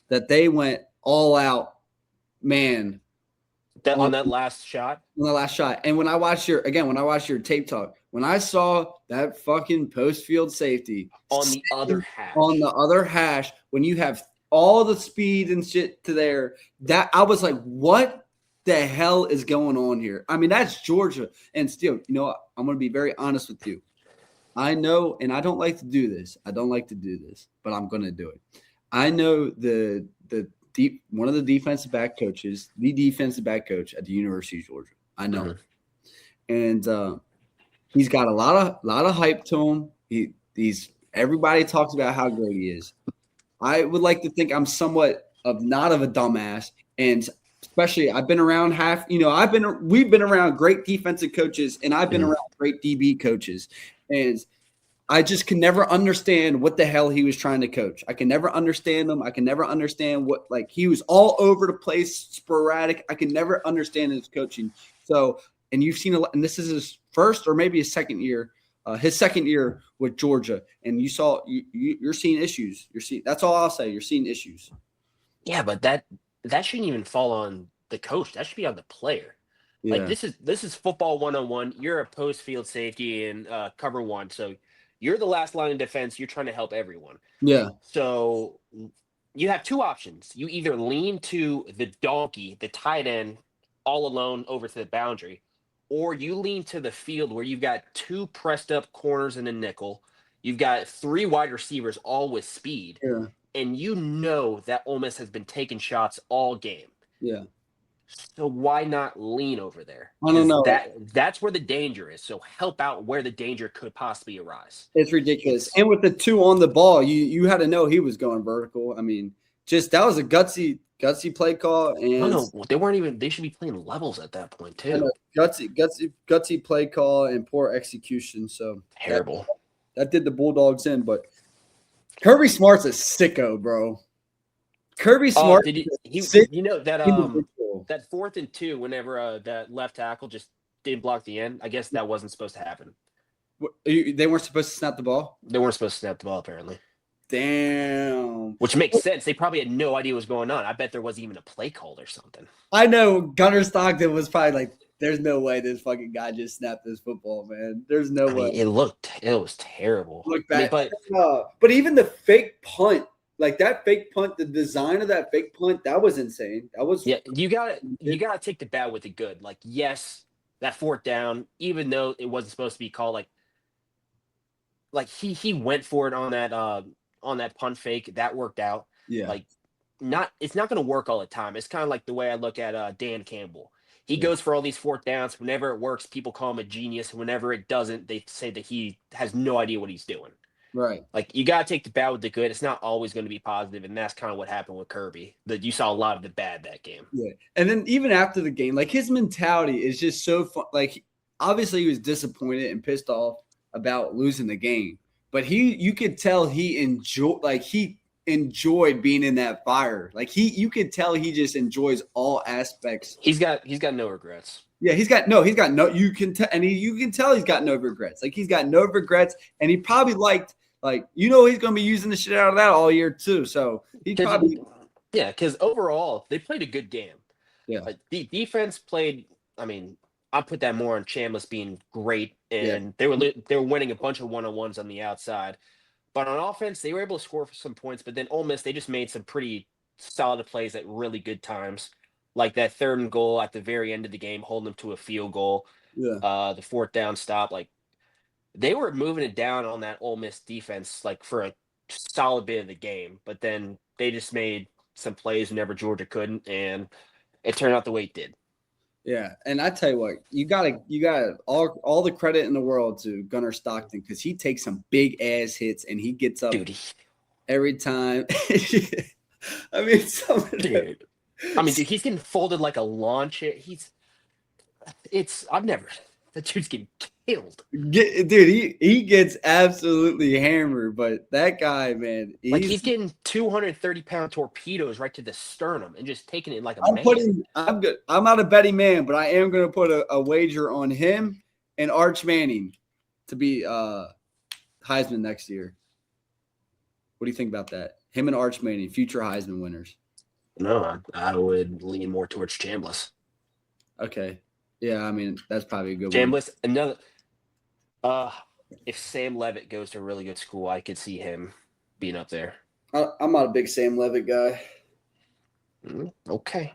A: that they went all out, man,
B: On that last shot.
A: on the last shot. And when I watched your tape talk, when I saw that fucking post field safety
B: On the other hash.
A: on the other hash, when you have all the speed and shit to there, that I was like, what the hell is going on here? I mean, that's Georgia. And still, you know, I'm going to be very honest with you. I know, and I don't like to do this. But I'm going to do it. I know one of the defensive back coaches, the defensive back coach at the University of Georgia. I know, and he's got a lot of hype to him. He's everybody talks about how great he is. I would like to think I'm somewhat not of a dumbass, and especially I've been around we've been around great defensive coaches, and I've been around great DB coaches, and I just can never understand what the hell he was trying to coach. I can never understand him. I can never understand he was all over the place, sporadic. I can never understand his coaching. So, and you've seen a lot, and this is his first or maybe his second year with Georgia, and you're seeing issues. That's all I'll say. You're seeing issues.
B: Yeah, but that shouldn't even fall on the coach. That should be on the player. Yeah. Like this is football 101. You're a post field safety in cover one, so you're the last line of defense. You're trying to help everyone.
A: Yeah.
B: So you have two options. You either lean to the donkey, the tight end, all alone over to the boundary, or you lean to the field where you've got two pressed up corners and a nickel. You've got three wide receivers, all with speed.
A: Yeah.
B: And you know that Ole Miss has been taking shots all game.
A: Yeah.
B: So why not lean over there?
A: I don't know.
B: That's where the danger is. So help out where the danger could possibly arise.
A: It's ridiculous. And with the two on the ball, you had to know he was going vertical. I mean, that was a gutsy play call. And
B: no, they weren't even. They should be playing levels at that point too.
A: Gutsy play call and poor execution. So
B: terrible.
A: That did the Bulldogs in, but Kirby Smart's a sicko, bro. Kirby Smart.
B: You know that that 4th and 2, whenever that left tackle just didn't block the end. I guess that wasn't supposed to happen.
A: They weren't supposed to snap the ball?
B: They weren't supposed to snap the ball, apparently.
A: Damn.
B: Which makes sense. They probably had no idea what was going on. I bet there wasn't even a play called or something.
A: I know Gunnar Stockton was probably like, there's no way this fucking guy just snapped this football, man. There's no way.
B: It was terrible.
A: Look bad. But even the fake punt, like that fake punt, the design of that fake punt, that was insane. That was
B: you gotta take the bad with the good. Like, yes, that 4th down, even though it wasn't supposed to be called, like he went for it on that punt fake. That worked out.
A: Yeah.
B: Like it's not gonna work all the time. It's kind of like the way I look at Dan Campbell. He goes for all these 4th downs. Whenever it works, people call him a genius. Whenever it doesn't, they say that he has no idea what he's doing.
A: Right.
B: Like, you got to take the bad with the good. It's not always going to be positive, and that's kind of what happened with Kirby. That you saw a lot of the bad that game.
A: Yeah. And then even after the game, like, his mentality is just so fun. Like, obviously he was disappointed and pissed off about losing the game. But you could tell he enjoyed being in that fire. Like, you could tell he just enjoys all aspects.
B: He's got no regrets.
A: Yeah, you can tell you can tell he's got no regrets. Like, he's got no regrets, and he probably liked, he's going to be using the shit out of that all year too. So he probably
B: because overall they played a good game.
A: Yeah,
B: the defense played. I mean, I put that more on Chambliss being great, and they were winning a bunch of 1-on-1s on the outside. But on offense, they were able to score for some points. But then Ole Miss, they just made some pretty solid plays at really good times. Like that 3rd and goal at the very end of the game, holding them to a field goal.
A: Yeah.
B: The 4th down stop. Like, they were moving it down on that Ole Miss defense, like, for a solid bit of the game. But then they just made some plays whenever Georgia couldn't, and it turned out the way it did.
A: Yeah, and I tell you what, you got all the credit in the world to Gunnar Stockton, because he takes some big ass hits and he gets up every time. I mean,
B: dude, he's getting folded like a lawn chair. That dude's getting killed.
A: Dude, he gets absolutely hammered, but that guy, man.
B: He's getting 230-pound torpedoes right to the sternum and just taking it like a man.
A: I'm good. I'm not a betting man, but I am going to put a wager on him and Arch Manning to be Heisman next year. What do you think about that? Him and Arch Manning, future Heisman winners.
B: No, I would lean more towards Chambliss.
A: Okay. Yeah, I mean, that's probably a good one.
B: Chambliss, another. If Sam Levitt goes to a really good school, I could see him being up there.
A: I'm not a big Sam Levitt guy.
B: Okay.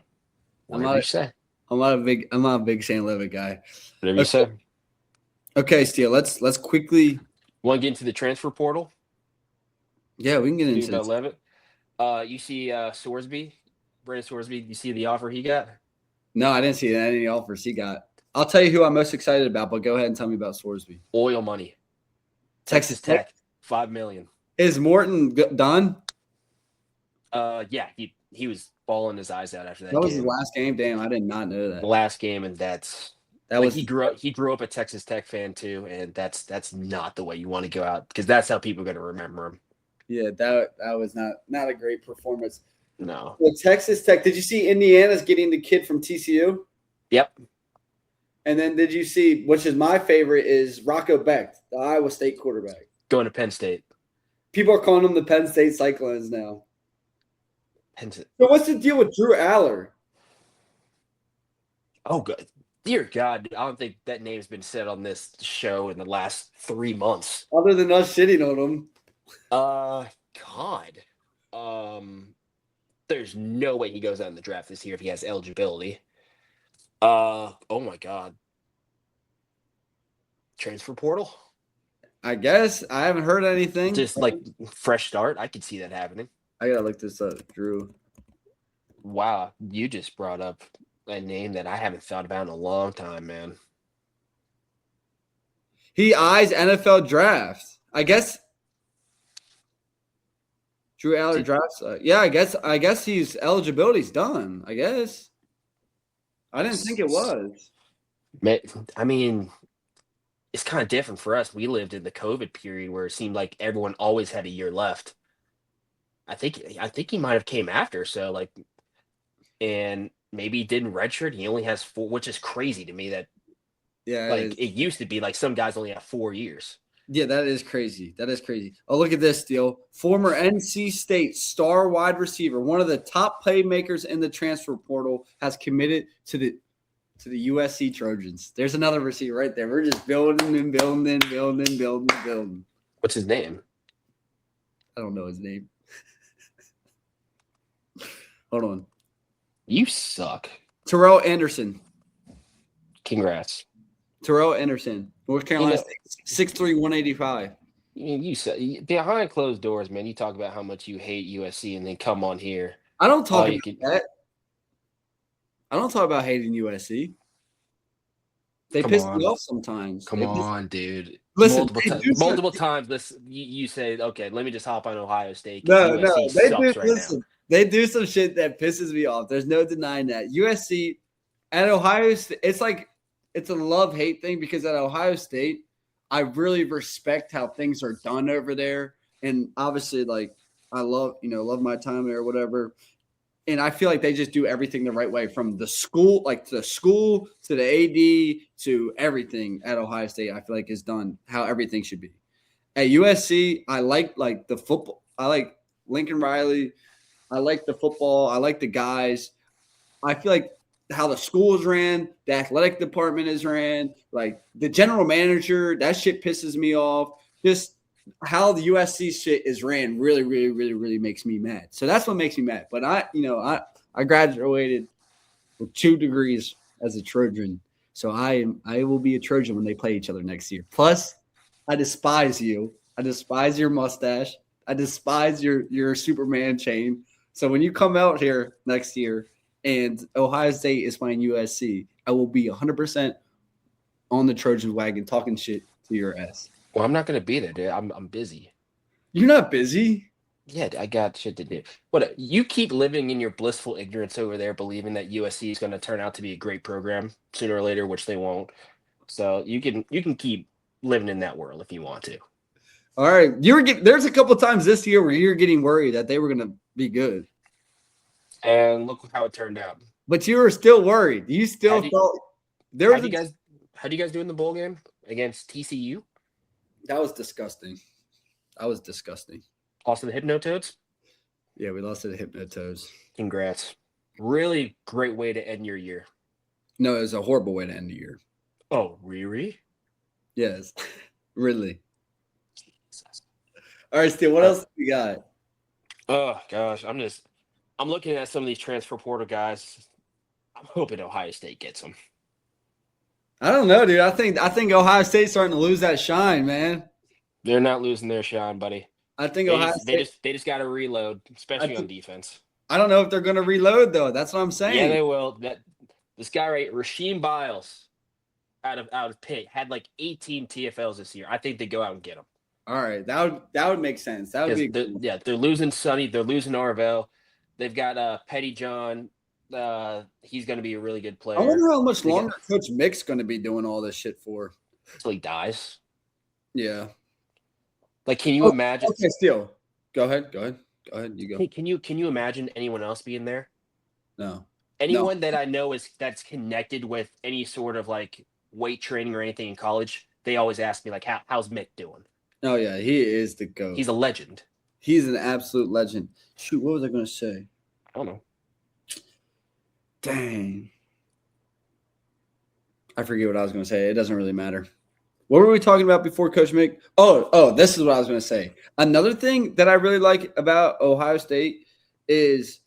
A: I'm not a big Sam Levitt guy.
B: Whatever you say.
A: Okay, Steele, let's quickly.
B: Want to get into the transfer portal?
A: Yeah, we can get into
B: about Levitt. You see Sorsby, Brandon Sorsby. You see the offer he got?
A: No, I didn't see any offers he got. I'll tell you who I'm most excited about, but go ahead and tell me about Sorsby.
B: Oil money. Texas Tech, $5 million.
A: Is Morton done?
B: Yeah, he was bawling his eyes out after that.
A: That was his last game. Damn, I did not know that.
B: The last game, and that was he grew up a Texas Tech fan too, and that's not the way you want to go out because that's how people are going to remember him.
A: Yeah, that was not a great performance.
B: No.
A: Well, Texas Tech. Did you see Indiana's getting the kid from TCU?
B: Yep.
A: And then did you see, which is my favorite, is Rocco Becht, the Iowa State quarterback.
B: Going to Penn State.
A: People are calling them the Penn State Cyclones now.
B: Penn State.
A: So what's the deal with Drew Aller?
B: Oh, good. Dear God, I don't think that name's been said on this show in the last 3 months.
A: Other than us shitting on him.
B: God. There's no way he goes out in the draft this year if he has eligibility. Oh my God. Transfer portal?
A: I guess. I haven't heard anything.
B: Just like fresh start. I could see that happening.
A: I gotta look this up, Drew.
B: Wow, you just brought up a name that I haven't thought about in a long time, man.
A: He eyes NFL drafts. I guess Drew Aller drafts. Yeah, I guess his eligibility's done. I guess. I didn't think it was.
B: I mean, it's kind of different for us. We lived in the COVID period where it seemed like everyone always had a year left. I think he might have came after. So like, and maybe he didn't redshirt. He only has 4, which is crazy to me. That it used to be like some guys only have 4 years.
A: Yeah, that is crazy. Oh, look at this, Steele. Former NC State star wide receiver, one of the top playmakers in the transfer portal, has committed to the USC Trojans. There's another receiver right there. We're just building and building and building and building and building.
B: What's his name?
A: I don't know his name. Hold on.
B: You suck.
A: Terrell Anderson.
B: Congrats.
A: Terrell Anderson, North Carolina State, 6'3", 185.
B: You said behind closed doors, man. You talk about how much you hate USC, and then come on here.
A: I don't talk about that. I don't talk about hating USC. They piss me off sometimes.
B: Come on, dude.
A: Listen,
B: multiple times. Listen, you say, okay, let me just hop on Ohio State.
A: No, they do some shit that pisses me off. There's no denying that. USC at Ohio State, it's a love-hate thing because at Ohio State, I really respect how things are done over there. And obviously, like, I love my time there or whatever. And I feel like they just do everything the right way from the school, to the AD to everything at Ohio State. I feel like is done how everything should be. At USC, I like the football. I like Lincoln Riley. I like the football. I like the guys. I feel like how the school is ran, the athletic department is ran, like the general manager, that shit pisses me off. Just how the USC shit is ran really, really, really, really makes me mad. So that's what makes me mad. But I graduated with 2 degrees as a Trojan. So I will be a Trojan when they play each other next year. Plus, I despise you. I despise your mustache. I despise your Superman chain. So when you come out here next year and Ohio State is playing USC, I will be 100% on the Trojan wagon talking shit to your ass.
B: Well, I'm not going to be there, dude. I'm busy.
A: You're not busy?
B: Yeah, I got shit to do. What, you keep living in your blissful ignorance over there, believing that USC is going to turn out to be a great program sooner or later, which they won't. So you can keep living in that world if you want to.
A: All right. There's a couple times this year where you're getting worried that they were going to be good.
B: And look how it turned out.
A: But you were still worried. You still thought there was
B: how do you guys do in the bowl game against TCU?
A: That was disgusting.
B: Also, the Hypnotoads.
A: Yeah, we lost to the Hypnotoads.
B: Congrats. Really great way to end your year.
A: No, it was a horrible way to end the year.
B: Oh, Riri?
A: Yes, really. All right, Steve, what else do we got?
B: Oh gosh, I'm looking at some of these transfer portal guys. I'm hoping Ohio State gets them.
A: I don't know, dude. I think Ohio State's starting to lose that shine, man.
B: They're not losing their shine, buddy.
A: I think
B: They
A: Ohio
B: just
A: State.
B: they just got to reload,
A: I,
B: especially on
A: th-
B: defense.
A: I don't know if they're going to reload though. That's what I'm
B: Yeah,
A: saying.
B: they will. This guy right, Rasheem Biles, out of Pitt, had like 18 TFLs this year. I think they go out and get him
A: All right, that would make sense. That would
B: because
A: be a good one.
B: they're losing Sonny, they're losing Arvell. They've got Petty John. He's going to be a really good
A: I
B: player
A: wonder how much longer Coach Mick's going to be doing all this shit for.
B: until he dies.
A: Yeah.
B: Like, can you imagine?
A: Okay, Steele. Go ahead. You go.
B: Hey, can you imagine anyone else being there?
A: No.
B: Anyone that I know that's connected with any sort of like weight training or anything in college, they always ask me like, how's Mick doing?
A: Oh yeah, he is the GOAT.
B: He's a legend.
A: He's an absolute legend. Shoot, what was I going to say?
B: I don't know.
A: Dang. I forget what I was going to say. It doesn't really matter. What were we talking about before Coach Mick? Oh, this is what I was going to say. Another thing that I really like about Ohio State is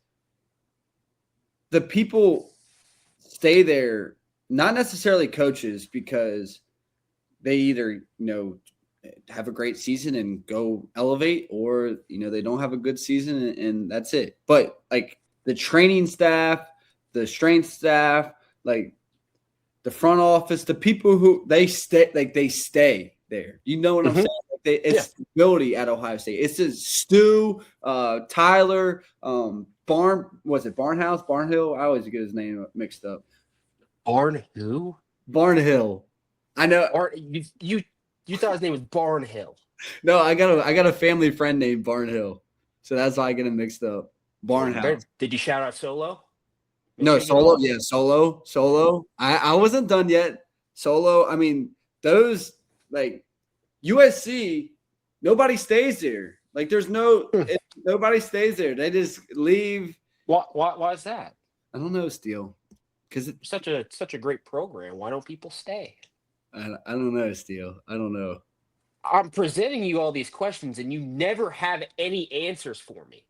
A: the people stay there, not necessarily coaches, because they either, have a great season and go elevate, or, they don't have a good season and that's it. But like the training staff, the strength staff, like the front office, the people who they stay there. You know what I'm saying? It's stability at Ohio State. It's just Stu, Tyler, Barnhouse, Barnhill? I always get his name mixed up.
B: Barn who?
A: Barnhill. I know.
B: You thought his name was Barnhill.
A: No, I got a family friend named Barnhill, so that's why I get him mixed up. Barnhouse.
B: Did you shout out Solo?
A: No, Solo. Yeah, Solo. I wasn't done yet. Solo. I mean, those like USC. Nobody stays there. Like, there's nobody stays there. They just leave.
B: Why is that?
A: I don't know, Steele. Because it's
B: such a great program. Why don't people stay?
A: I don't know, Steele. I don't know.
B: I'm presenting you all these questions, and you never have any answers for me.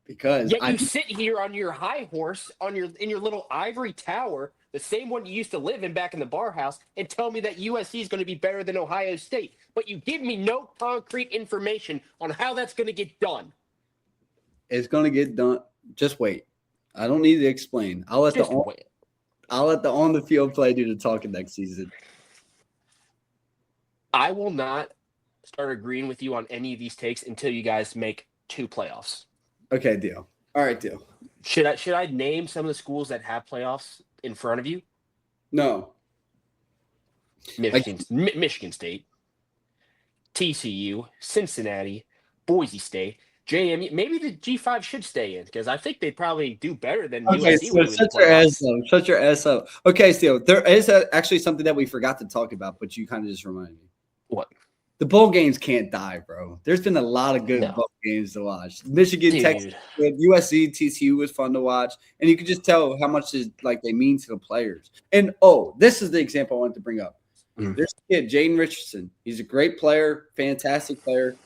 A: Because
B: yet you sit here on your high horse, in your little ivory tower, the same one you used to live in back in the bar house, and tell me that USC is going to be better than Ohio State. But you give me no concrete information on how that's going to get done.
A: It's going to get done. Just wait. I don't need to explain. I'll let the on the field play do the talking next season.
B: I will not start agreeing with you on any of these takes until you guys make 2 playoffs.
A: Okay, deal. All right, deal.
B: Should I name some of the schools that have playoffs in front of you?
A: No.
B: Michigan State, TCU, Cincinnati, Boise State, JMU. Maybe the G5 should stay in because I think they'd probably do better than USC.
A: So shut your ass up. Okay, Steele, there is actually something that we forgot to talk about, but you kind of just reminded me.
B: What?
A: The bowl games can't die, bro. There's been a lot of good bowl games to watch. Michigan, Texas, USC, TCU was fun to watch, and you could just tell how much they mean to the players. And this is the example I wanted to bring up. There's a kid, Jaden Richardson. He's a great player, fantastic player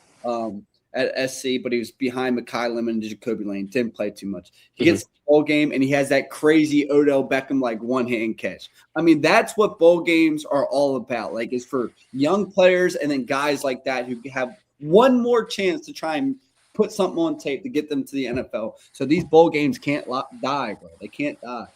A: at SC, but he was behind Mekhi Lemon and Jacoby Lane. Didn't play too much. He gets the bowl game, and he has that crazy Odell Beckham one-hand catch. I mean, that's what bowl games are all about. Like, it's for young players and then guys like that who have one more chance to try and put something on tape to get them to the NFL. So these bowl games can't die, bro. They can't die.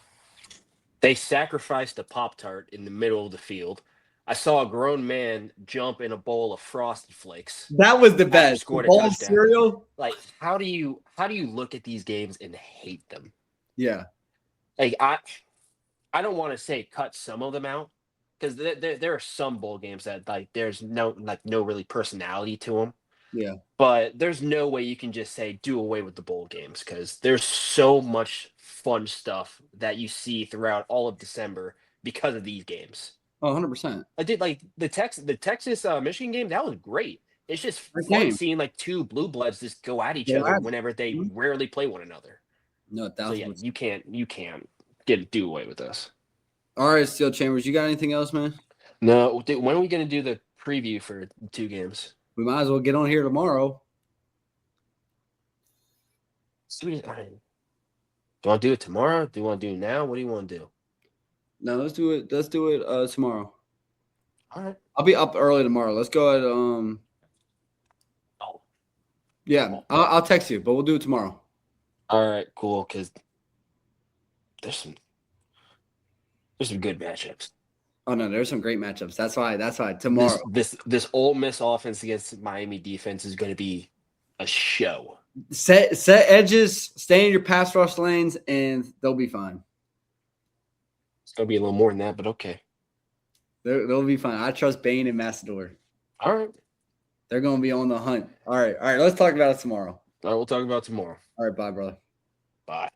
B: They sacrificed a Pop-Tart in the middle of the field. I saw a grown man jump in a bowl of Frosted Flakes.
A: That was the best.
B: Scored a
A: bowl
B: touchdown.
A: Cereal.
B: Like, how do you look at these games and hate them?
A: Yeah.
B: Like, I don't want to say cut some of them out because there are some bowl games that there's no really personality to them.
A: Yeah.
B: But there's no way you can just say do away with the bowl games because there's so much fun stuff that you see throughout all of December because of these games.
A: Oh, 100%.
B: I did the Texas Michigan game. That was great. It's just
A: Great
B: fun
A: game.
B: seeing like two blue bloods just go at each
A: Go
B: other
A: at it.
B: whenever they
A: Mhm.
B: rarely play one another.
A: No,
B: So yeah,
A: 1,000%.
B: you can't do away with this.
A: All right, Steel Chambers, you got anything else, man?
B: No, when are we gonna do the preview for 2 games?
A: We might as well get on here tomorrow.
B: Do you want to do it tomorrow? Do you want to do it now? What do you want to do?
A: No, let's do it. Let's do it tomorrow.
B: All right.
A: I'll be up early tomorrow. Let's go at
B: Oh,
A: yeah. I'll text you, but we'll do it tomorrow.
B: all right, cool. Because there's some good matchups.
A: Oh no, there's some great matchups. That's why tomorrow.
B: This Ole Miss offense against Miami defense is going to be a show.
A: Set edges, stay in your pass rush lanes, and they'll be fine.
B: It's going to be a little more than that, but okay.
A: They'll be fine. I trust Bain and Massador.
B: All right.
A: They're going to be on the hunt. All right. Let's talk about it tomorrow.
B: All right, we'll talk about it tomorrow.
A: All right, bye, brother.
B: Bye.